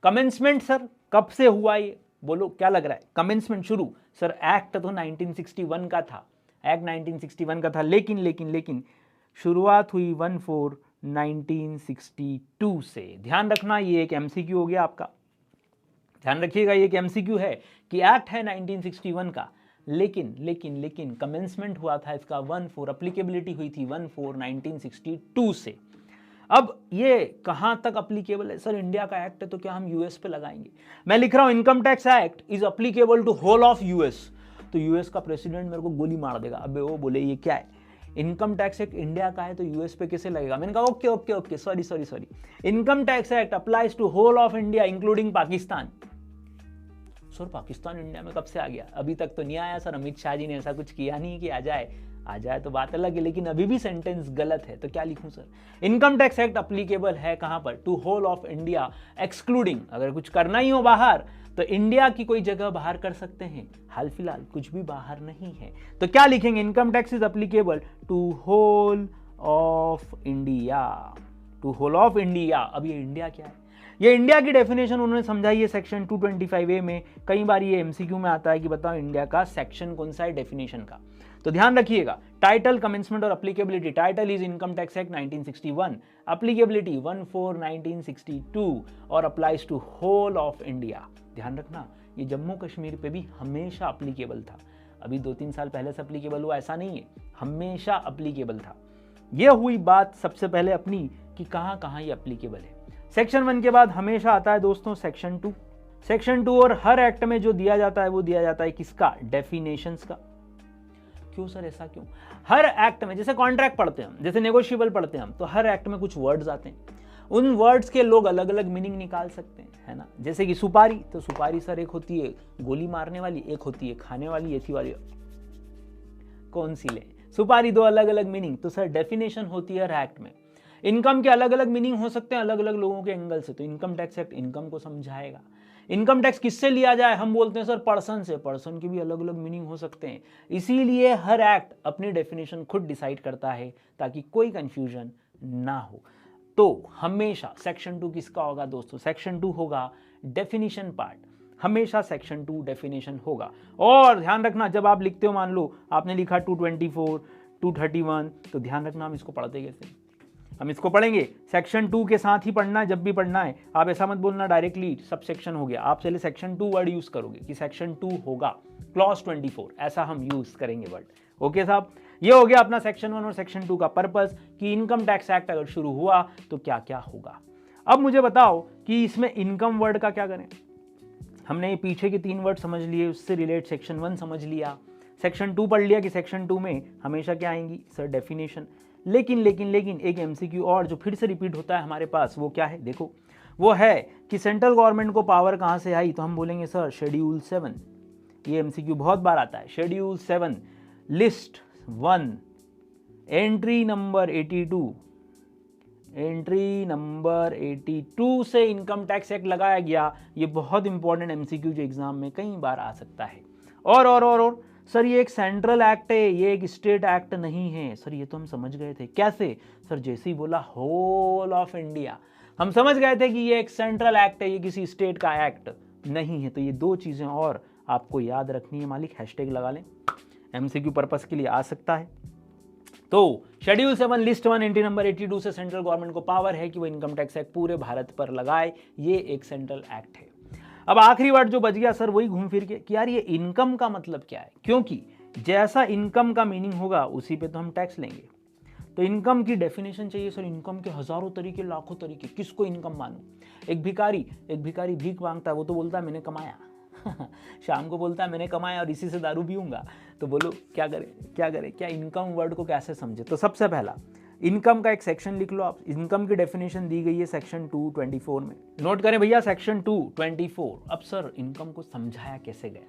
A: कमेंसमेंट सर कब से हुआ ये? बोलो क्या लग रहा है? कमेंसमेंट शुरू सर, एक्ट तो 1961 का था, एक्ट 1961 का था, लेकिन शुरुआत हुई 1/4/1962 से। ध्यान रखना, ये एक MCQ हो गया आपका, ध्यान रखिएगा, ये एक MCQ है कि एक्ट है 1961 का, लेकिन कमेंसमेंट हुआ था इसका 1/4, एप्लीकेबिलिटी हुई थी 1/4/1962 से। अब ये कहां तक अप्लीकेबल है सर? इंडिया का एक्ट है तो क्या हम यूएस पे लगाएंगे? मैं लिख रहा हूं income tax act is applicable to whole of US. तो यूएस का प्रेसिडेंट मेरे को गोली मार देगा, अबे वो बोले ये क्या है? इनकम टैक्स एक्ट इंडिया का है तो यूएस पे कैसे लगेगा? मैंने कहा okay, sorry, income tax act applies to whole of India including Pakistan. Sir Pakistan India में कब से आ गया? अभी तक तो नहीं आया सर, अमित शाह जी ने ऐसा कुछ किया नहीं कि आ जाए तो बात अलग है, लेकिन अभी भी सेंटेंस गलत है, तो क्या लिखूं sir? Income tax act applicable है कहां पर? To whole of India excluding, अगर कुछ करना ही हो बाहर तो इंडिया की कोई जगह बाहर कर सकते हैं, हाल फिलहाल कुछ भी बाहर नहीं है, तो क्या लिखेंगे? Income tax is applicable to whole of India, to whole of India. अब ये इंडिया क्या है? ये इंडिया की डेफिनेशन उन्होंने समझाई है सेक्शन 225A में। कई बार ये MCQ में आता है कि बताओ इंडिया का सेक्शन कौन सा है डेफिनेशन का। तो ध्यान रखिएगा, टाइटल, कमेंसमेंट और applicability. Title is income tax act 1961, applicability 1/4/1962 और applies to whole of India. ध्यान रखना, ये जम्मू कश्मीर पे भी हमेशा अप्लीकेबल था, अभी 2-3 साल पहले से अप्लीकेबल हुआ ऐसा नहीं है, हमेशा अप्लीकेबल था। यह हुई बात सबसे पहले अपनी कि कहां कहां ये अप्लीकेबल है। सेक्शन 1 के बाद हमेशा आता है दोस्तों सेक्शन 2। सेक्शन 2 और हर एक्ट में जो दिया जाता है वो दिया जाता है किसका? डेफिनेशंस का। क्यों सर, ऐसा क्यों? हर एक्ट में, जैसे कॉन्ट्रैक्ट पढ़ते हैं हम, जैसे नेगोशिएबल पढ़ते हैं हम, तो हर एक्ट में कुछ वर्ड्स आते हैं, उन वर्ड्स के लोग अलग अलग मीनिंग निकाल सकते हैं, है ना। जैसे कि सुपारी, तो सुपारी सर एक होती है गोली मारने वाली, एक होती है खाने वाली, ऐसी वाली कौन सी ले? सुपारी, दो अलग अलग मीनिंग। तो सर डेफिनेशन होती है हर एक्ट में। इनकम के अलग अलग मीनिंग हो सकते हैं अलग अलग लोगों के एंगल से, तो इनकम टैक्स एक्ट इनकम को समझाएगा। इनकम टैक्स किससे लिया जाए? हम बोलते हैं सर पर्सन से, पर्सन के भी अलग अलग मीनिंग हो सकते हैं, इसीलिए हर एक्ट अपनी डेफिनेशन खुद डिसाइड करता है ताकि कोई कंफ्यूजन ना हो। तो हमेशा सेक्शन 2 किसका होगा दोस्तों? सेक्शन 2 होगा डेफिनेशन पार्ट हमेशा सेक्शन 2 डेफिनेशन होगा। और ध्यान रखना, जब आप लिखते हो, मान लो आपने लिखा 224, 231, तो ध्यान रखना हम इसको पढ़ते कैसे, हम इसको पढ़ेंगे सेक्शन 2 के साथ ही पढ़ना है। जब भी पढ़ना है आप ऐसा मत बोलना डायरेक्टली सब सेक्शन हो गया, आप पहले सेक्शन 2 वर्ड यूज करोगे कि सेक्शन 2 होगा, क्लॉज 24 ऐसा हम यूज करेंगे वर्ड। ओके साहब, ये हो गया अपना सेक्शन 1 और सेक्शन 2 का पर्पस कि इनकम टैक्स एक्ट अगर शुरू हुआ तो क्या क्या होगा। अब मुझे बताओ कि इसमें इनकम वर्ड का क्या करें। हमने पीछे के 3 वर्ड समझ लिए, उससे रिलेट सेक्शन 1 समझ लिया, सेक्शन 2 पढ़ लिया कि सेक्शन 2 में हमेशा क्या आएंगी सर, डेफिनेशन। लेकिन एक एमसीक्यू और जो फिर से रिपीट होता है हमारे पास, वो क्या है, देखो वो है कि सेंट्रल गवर्नमेंट को पावर कहां से आई, तो हम बोलेंगे सर शेड्यूल 7। ये एमसीक्यू बहुत बार आता है, schedule 7 list 1 entry number 82, entry number 82 से इनकम टैक्स एक्ट लगाया गया। ये बहुत इंपॉर्टेंट एमसीक्यू जो एग्जाम में कई बार आ सकता है। और सर ये एक सेंट्रल एक्ट है, ये एक स्टेट एक्ट नहीं है। सर ये तो हम समझ गए थे, कैसे सर, जैसे ही बोला होल ऑफ इंडिया हम समझ गए थे कि ये एक सेंट्रल एक्ट है, ये किसी स्टेट का एक्ट नहीं है। तो ये 2 चीजें और आपको याद रखनी है मालिक, हैशटैग लगा लें, एमसीक्यू पर्पस के लिए आ सकता है। तो शेड्यूल 7 लिस्ट 1 एंट्री नंबर 82 से सेंट्रल गवर्नमेंट को पावर है कि वो इनकम टैक्स एक्ट पूरे भारत पर लगाए, ये एक सेंट्रल एक्ट है। अब आखिरी वर्ड जो बच गया सर वही घूम फिर के कि यार ये इनकम का मतलब क्या है, क्योंकि जैसा इनकम का मीनिंग होगा उसी पे तो हम टैक्स लेंगे। तो इनकम की डेफिनेशन चाहिए सर, इनकम के हजारों तरीके, लाखों तरीके, किसको इनकम मानूं। एक भिखारी भीख मांगता है, वो तो बोलता है मैंने कमाया शाम को बोलता है मैंने कमाया और इसी से दारू पीऊंगा। तो बोलो क्या करें, क्या इनकम वर्ड को कैसे समझे। तो सबसे पहला इनकम का एक सेक्शन लिख लो आप, इनकम की डेफिनेशन दी गई है सेक्शन 224 में। नोट करें भैया सेक्शन 224। अब सर इनकम को समझाया कैसे गया,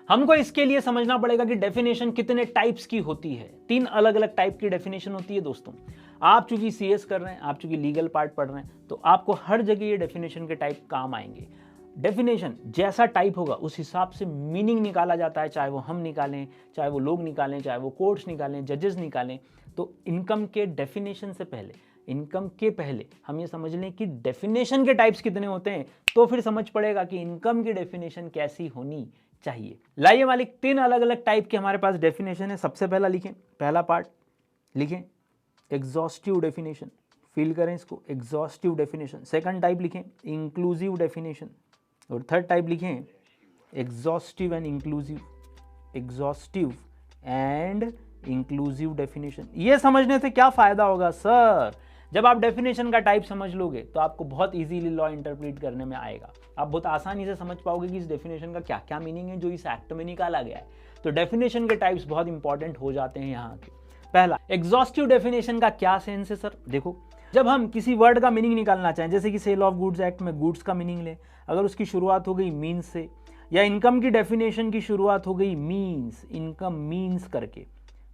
A: हमको इसके लिए समझना पड़ेगा कि डेफिनेशन कितने टाइप्स की होती है। 3 अलग अलग टाइप की डेफिनेशन होती है दोस्तों। आप चूंकि सीएस कर रहे हैं, आप चूंकि लीगल पार्ट पढ़ रहे हैं, तो आपको हर जगह ये डेफिनेशन के टाइप काम आएंगे। डेफिनेशन जैसा टाइप होगा उस हिसाब से मीनिंग निकाला जाता है, चाहे वो हम निकालें, चाहे वो लोग निकालें, चाहे वो कोर्ट्स निकालें, जजेस निकालें। तो इनकम के डेफिनेशन से पहले, इनकम के पहले हम ये समझ लें कि डेफिनेशन के टाइप्स कितने होते हैं, तो फिर समझ पड़ेगा कि इनकम की डेफिनेशन कैसी होनी चाहिए। लाइए मालिक, 3 अलग अलग टाइप के हमारे पास डेफिनेशन है। सबसे पहला लिखें, पहला पार्ट लिखें एग्जॉस्टिव डेफिनेशन, फील करें इसको, एग्जॉस्टिव डेफिनेशन। सेकंड टाइप लिखें इंक्लूसिव डेफिनेशन, और थर्ड टाइप लिखें exhaustive and inclusive, exhaustive and inclusive definition. ये समझने से क्या फायदा होगा सर, जब आप डेफिनेशन का टाइप समझ लोगे तो आपको बहुत इजीली लॉ इंटरप्रेट करने में आएगा। आप बहुत आसानी से समझ पाओगे कि इस डेफिनेशन का क्या क्या मीनिंग है जो इस एक्ट में निकाला गया है। तो डेफिनेशन के टाइप्स बहुत इंपॉर्टेंट हो जाते हैं यहाँ के। पहला एग्जॉस्टिव डेफिनेशन का क्या सेंस है सर, देखो जब हम किसी वर्ड का मीनिंग निकालना चाहें, जैसे कि सेल ऑफ गुड्स एक्ट में गुड्स का मीनिंग लें, अगर उसकी शुरुआत हो गई मीन्स से, या इनकम की डेफिनेशन की शुरुआत हो गई मीन्स, इनकम मीन्स करके,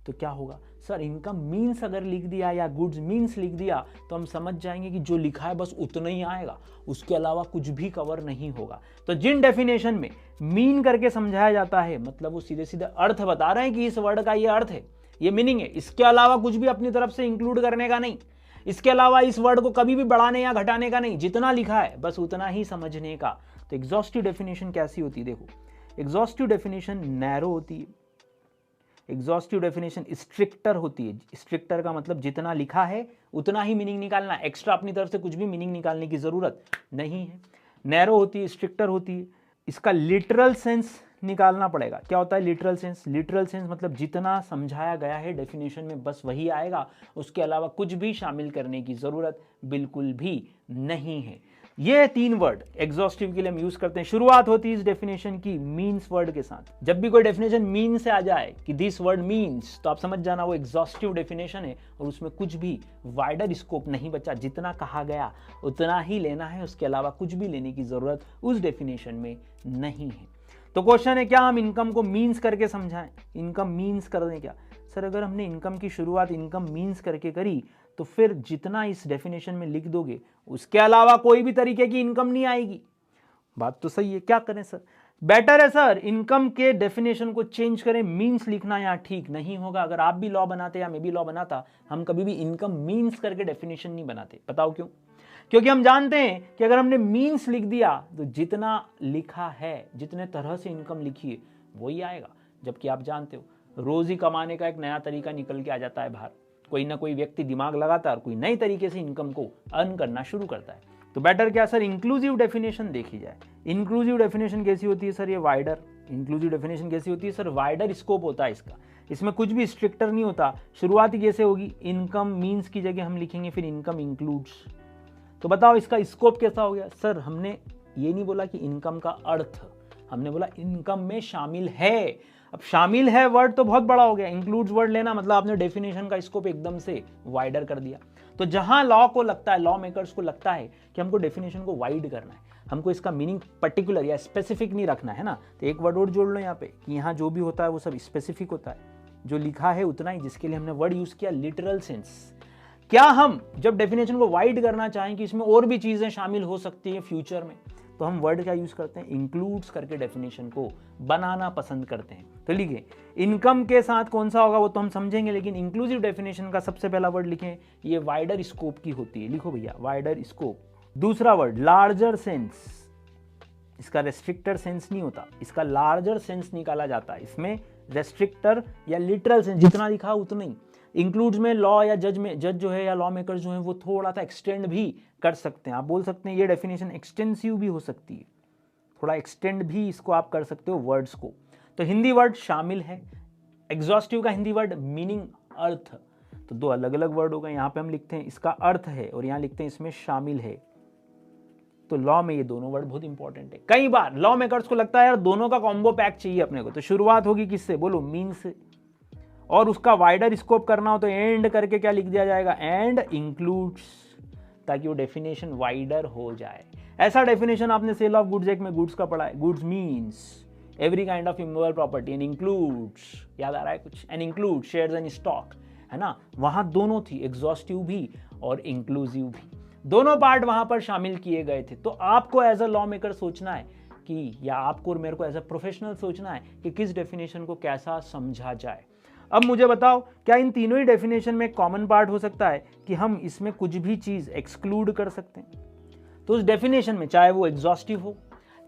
A: तो क्या होगा सर, इनकम मीन्स अगर लिख दिया या गुड्स मीन्स लिख दिया तो हम समझ जाएंगे कि जो लिखा है बस उतना ही आएगा, उसके अलावा कुछ भी कवर नहीं होगा। तो जिन डेफिनेशन में मीन करके समझाया जाता है, मतलब वो सीधे सीधे अर्थ बता रहे हैं कि इस वर्ड का ये अर्थ है, ये मीनिंग है, इसके अलावा कुछ भी अपनी तरफ से इंक्लूड करने का नहीं, इसके अलावा इस वर्ड को कभी भी बढ़ाने या घटाने का नहीं, जितना लिखा है बस उतना ही समझने का। तो एग्जॉस्टिव डेफिनेशन कैसी होती है, देखो एग्जॉस्टिव डेफिनेशन नैरो होती है, एग्जॉस्टिव डेफिनेशन स्ट्रिक्टर होती है। स्ट्रिक्टर का मतलब जितना लिखा है उतना ही मीनिंग निकालना, एक्स्ट्रा अपनी तरफ से कुछ भी मीनिंग निकालने की जरूरत नहीं है। नैरो होती है, स्ट्रिक्टर होती है। इसका लिटरल सेंस निकालना पड़ेगा। क्या होता है लिटरल सेंस, लिटरल सेंस मतलब जितना समझाया गया है डेफिनेशन में बस वही आएगा, उसके अलावा कुछ भी शामिल करने की जरूरत बिल्कुल भी नहीं है। ये 3 वर्ड एग्जॉस्टिव के लिए हम यूज करते हैं। शुरुआत होती है इस डेफिनेशन की मीन्स वर्ड के साथ। जब भी कोई डेफिनेशन मीन से आ जाए कि दिस वर्ड मीन्स, तो आप समझ जाना वो एग्जॉस्टिव डेफिनेशन है और उसमें कुछ भी वाइडर स्कोप नहीं बचा, जितना कहा गया उतना ही लेना है, उसके अलावा कुछ भी लेने की जरूरत उस डेफिनेशन में नहीं है। तो क्वेश्चन है क्या हम इनकम को मीन्स करके समझाएं, इनकम मीन्स कर दें क्या सर? अगर हमने इनकम की शुरुआत इनकम मीन्स करके करी तो फिर जितना इस डेफिनेशन में लिख दोगे उसके अलावा कोई भी तरीके की इनकम नहीं आएगी। बात तो सही है, क्या करें सर? बेटर है सर इनकम के डेफिनेशन को चेंज करें, मीन्स लिखना यहाँ ठीक नहीं होगा। अगर आप भी लॉ बनाते या मैं भी लॉ बनाता, हम कभी भी इनकम मीन्स करके डेफिनेशन नहीं बनाते। बताओ क्यों? क्योंकि हम जानते हैं कि अगर हमने मीन्स लिख दिया तो जितना लिखा है, जितने तरह से इनकम लिखी है वही आएगा। जबकि आप जानते हो रोज ही कमाने का एक नया तरीका निकल के आ जाता है बाहर। कोई ना कोई व्यक्ति दिमाग लगाता है और कोई नई तरीके से इनकम को अर्न करना शुरू करता है। तो बेटर क्या सर, इंक्लूसिव डेफिनेशन देखी जाए। इंक्लूसिव डेफिनेशन कैसी होती है सर, ये वाइडर। इंक्लूसिव डेफिनेशन कैसी होती है सर, वाइडर स्कोप होता है इसका, इसमें कुछ भी स्ट्रिक्टर नहीं होता। शुरुआती कैसे होगी, इनकम मीन्स की जगह हम लिखेंगे फिर इनकम इंक्लूड्स। तो बताओ इसका स्कोप कैसा हो गया सर, हमने ये नहीं बोला कि इनकम का अर्थ, हमने बोला इनकम में शामिल है। अब शामिल है वर्ड तो बहुत बड़ा हो गया, इंक्लूड्स वर्ड लेना मतलब आपने डेफिनेशन का स्कोप एकदम से वाइडर कर दिया। तो जहां लॉ को लगता है, लॉ मेकर्स को लगता है कि हमको डेफिनेशन को वाइड करना है, हमको इसका मीनिंग पर्टिकुलर या स्पेसिफिक नहीं रखना है ना, तो एक वर्ड और जोड़ लो यहाँ पे कि यहाँ जो भी होता है वो सब स्पेसिफिक होता है, जो लिखा है उतना ही, जिसके लिए हमने वर्ड यूज किया लिटरल सेंस। क्या हम जब डेफिनेशन को वाइड करना चाहें कि इसमें और भी चीजें शामिल हो सकती है फ्यूचर में, तो हम वर्ड क्या यूज करते हैं, इंक्लूड्स करके डेफिनेशन को बनाना पसंद करते हैं। तो लिखिए इनकम के साथ कौन सा होगा वो तो हम समझेंगे, लेकिन इंक्लूसिव डेफिनेशन का सबसे पहला वर्ड लिखें, ये वाइडर स्कोप की होती है। लिखो भैया वाइडर स्कोप। दूसरा वर्ड लार्जर सेंस, इसका रेस्ट्रिक्टर सेंस नहीं होता, इसका लार्जर सेंस निकाला जाता है। इसमें रेस्ट्रिक्टर या लिटरल सेंस जितना लिखा उतना ही। इंक्लूड्स में लॉ या जज जो है या लॉ मेकर्स जो है वो थोड़ा सा एक्सटेंड भी कर सकते हैं। आप बोल सकते हैं ये डेफिनेशन एक्सटेंसिव भी हो सकती है, थोड़ा एक्सटेंड भी इसको आप कर सकते हो वर्ड्स को। तो हिंदी वर्ड शामिल है, एग्जॉस्टिव का हिंदी वर्ड मीनिंग अर्थ, तो दो अलग अलग वर्ड हो गए। यहाँ पे हम लिखते हैं इसका अर्थ है और यहाँ लिखते हैं इसमें शामिल है। तो लॉ में ये दोनों वर्ड बहुत इंपॉर्टेंट है। कई बार लॉ मेकर्स को लगता है यार दोनों का कॉम्बो पैक चाहिए अपने को, तो शुरुआत होगी किससे, बोलो मीन से, और उसका वाइडर स्कोप करना हो तो एंड करके क्या लिख दिया जाएगा, एंड इंक्लूड्स, ताकि वो डेफिनेशन वाइडर हो जाए। ऐसा डेफिनेशन आपने सेल ऑफ गुड्स एक्ट में गुड्स का पढ़ा है, goods means every kind of immovable property and includes, याद आ रहा है कुछ, and include shares and stock, है ना, वहां दोनों थी, एग्जॉस्टिव भी और इंक्लूसिव भी, दोनों पार्ट वहां पर शामिल किए गए थे। तो आपको एज अ लॉ मेकर सोचना है कि, या आपको और मेरे को एज अ प्रोफेशनल सोचना है कि किस डेफिनेशन को कैसा समझा जाए। अब मुझे बताओ क्या इन तीनों ही डेफिनेशन में कॉमन पार्ट हो सकता है कि हम इसमें कुछ भी चीज एक्सक्लूड कर सकते हैं? तो उस डेफिनेशन में चाहे वो एग्जॉस्टिव हो,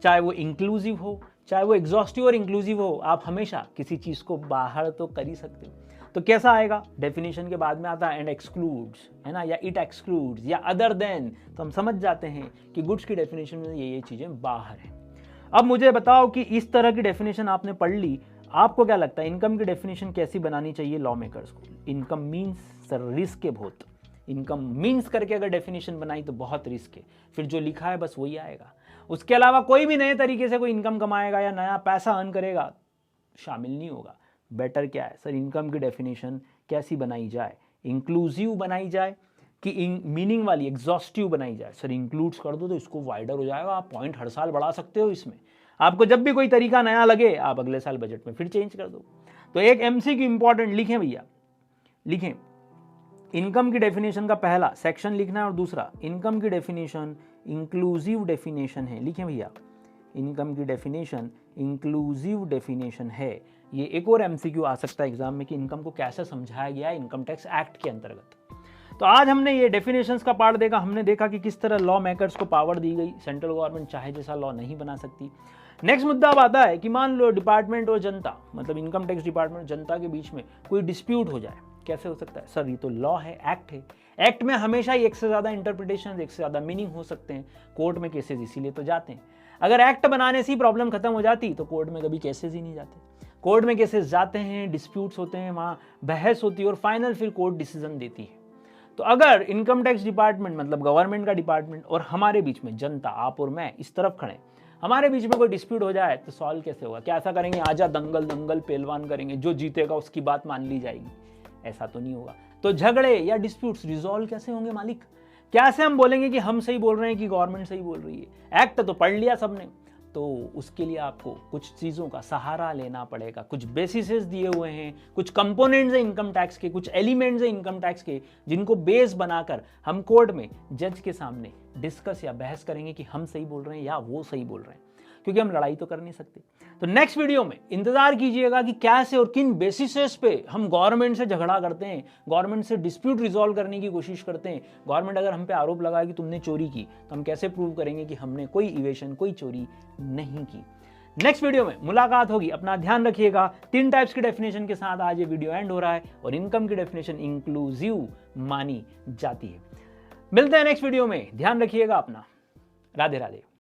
A: चाहे वो इंक्लूसिव हो, चाहे वो एग्जॉस्टिव और इंक्लूसिव हो, आप हमेशा किसी चीज को बाहर तो कर ही सकते हो। तो कैसा आएगा, डेफिनेशन के बाद में आता है एंड एक्सक्लूड्स, है ना, या इट एक्सक्लूड्स या अदर देन, तो हम समझ जाते हैं कि गुड्स की डेफिनेशन में ये चीजें बाहर हैं। अब मुझे बताओ कि इस तरह की डेफिनेशन आपने पढ़ ली, आपको क्या लगता है इनकम की डेफिनेशन कैसी बनानी चाहिए लॉ मेकर्स को? इनकम मीन्स सर रिस्क है बहुत, इनकम मीन्स करके अगर डेफिनेशन बनाई तो बहुत रिस्क है, फिर जो लिखा है बस वही आएगा, उसके अलावा कोई भी नए तरीके से कोई इनकम कमाएगा या नया पैसा अर्न करेगा शामिल नहीं होगा। बेटर क्या है सर, इनकम की डेफिनेशन कैसी बनाई जाए, इंक्लूसिव बनाई जाए कि मीनिंग वाली एग्जॉस्टिव बनाई जाए? सर इंक्लूड्स कर दो तो इसको वाइडर हो जाएगा, आप पॉइंट हर साल बढ़ा सकते हो इसमें, आपको जब भी कोई तरीका नया लगे आप अगले साल बजट में फिर चेंज कर दो। तो एक एमसीक्यू इंपॉर्टेंट लिखें भैया, लिखें इनकम की डेफिनेशन का पहला सेक्शन लिखना है और दूसरा इनकम की डेफिनेशन इंक्लूसिव डेफिनेशन है। लिखें भैया इनकम की डेफिनेशन इंक्लूसिव डेफिनेशन है। ये एक और एमसीक्यू आ सकता है एग्जाम में कि इनकम को कैसे समझाया गया है इनकम टैक्स एक्ट के अंतर्गत। तो आज हमने ये डेफिनेशंस का पार्ट देखा, हमने देखा कि किस तरह लॉ मेकर्स को पावर दी गई, सेंट्रल गवर्नमेंट चाहे जैसा लॉ नहीं बना सकती। नेक्स्ट मुद्दा अब आता है कि मान लो डिपार्टमेंट और जनता, मतलब इनकम टैक्स डिपार्टमेंट जनता के बीच में कोई डिस्प्यूट हो जाए, कैसे हो सकता है? सर ये तो लॉ है, एक्ट है, एक्ट में हमेशा ही एक से ज्यादा इंटरप्रिटेशन, एक से ज्यादा मीनिंग हो सकते हैं, कोर्ट में केसेस इसीलिए तो जाते हैं। अगर एक्ट बनाने से ही प्रॉब्लम खत्म हो जाती तो कोर्ट में कभी केसेस ही नहीं जाते। कोर्ट में केसेस जाते हैं, डिस्प्यूट्स होते हैं, वहां बहस होती है और फाइनल फिर कोर्ट डिसीजन देती है। तो अगर इनकम टैक्स डिपार्टमेंट मतलब गवर्नमेंट का डिपार्टमेंट और हमारे बीच में जनता, आप और मैं इस तरफ खड़े, हमारे बीच में कोई डिस्प्यूट हो जाए तो सॉल्व कैसे होगा? क्या ऐसा करेंगे आजा दंगल दंगल पहलवान करेंगे, जो जीतेगा उसकी बात मान ली जाएगी? ऐसा तो नहीं होगा। तो झगड़े या डिस्प्यूट्स रिजॉल्व कैसे होंगे मालिक? कैसे हम बोलेंगे कि हम सही बोल रहे हैं कि गवर्नमेंट सही बोल रही है? एक्ट तो पढ़ लिया सबने, तो उसके लिए आपको कुछ चीज़ों का सहारा लेना पड़ेगा। कुछ बेसिसेस दिए हुए हैं, कुछ कंपोनेंट्स हैं इनकम टैक्स के, कुछ एलिमेंट्स हैं इनकम टैक्स के, जिनको बेस बनाकर हम कोर्ट में जज के सामने डिस्कस या बहस करेंगे कि हम सही बोल रहे हैं या वो सही बोल रहे हैं। क्योंकि हम लड़ाई तो कर नहीं सकते। तो नेक्स्ट वीडियो में इंतजार कीजिएगा कि कैसे और किन बेसिसेस पे हम गवर्नमेंट से झगड़ा करते हैं, गवर्नमेंट से डिस्प्यूट रिजॉल्व करने की कोशिश करते हैं। गवर्नमेंट अगर हम पे आरोप लगाए कि तुमने चोरी की, तो हम कैसे प्रूव करेंगे कि हमने कोई इवेशन, कोई चोरी नहीं की। नेक्स्ट वीडियो में मुलाकात होगी। अपना ध्यान रखिएगा। 3 टाइप्स की डेफिनेशन के साथ आज ये वीडियो एंड हो रहा है और इनकम की डेफिनेशन इंक्लूसिव मानी जाती है। मिलते हैं नेक्स्ट वीडियो में। ध्यान रखिएगा अपना। राधे राधे।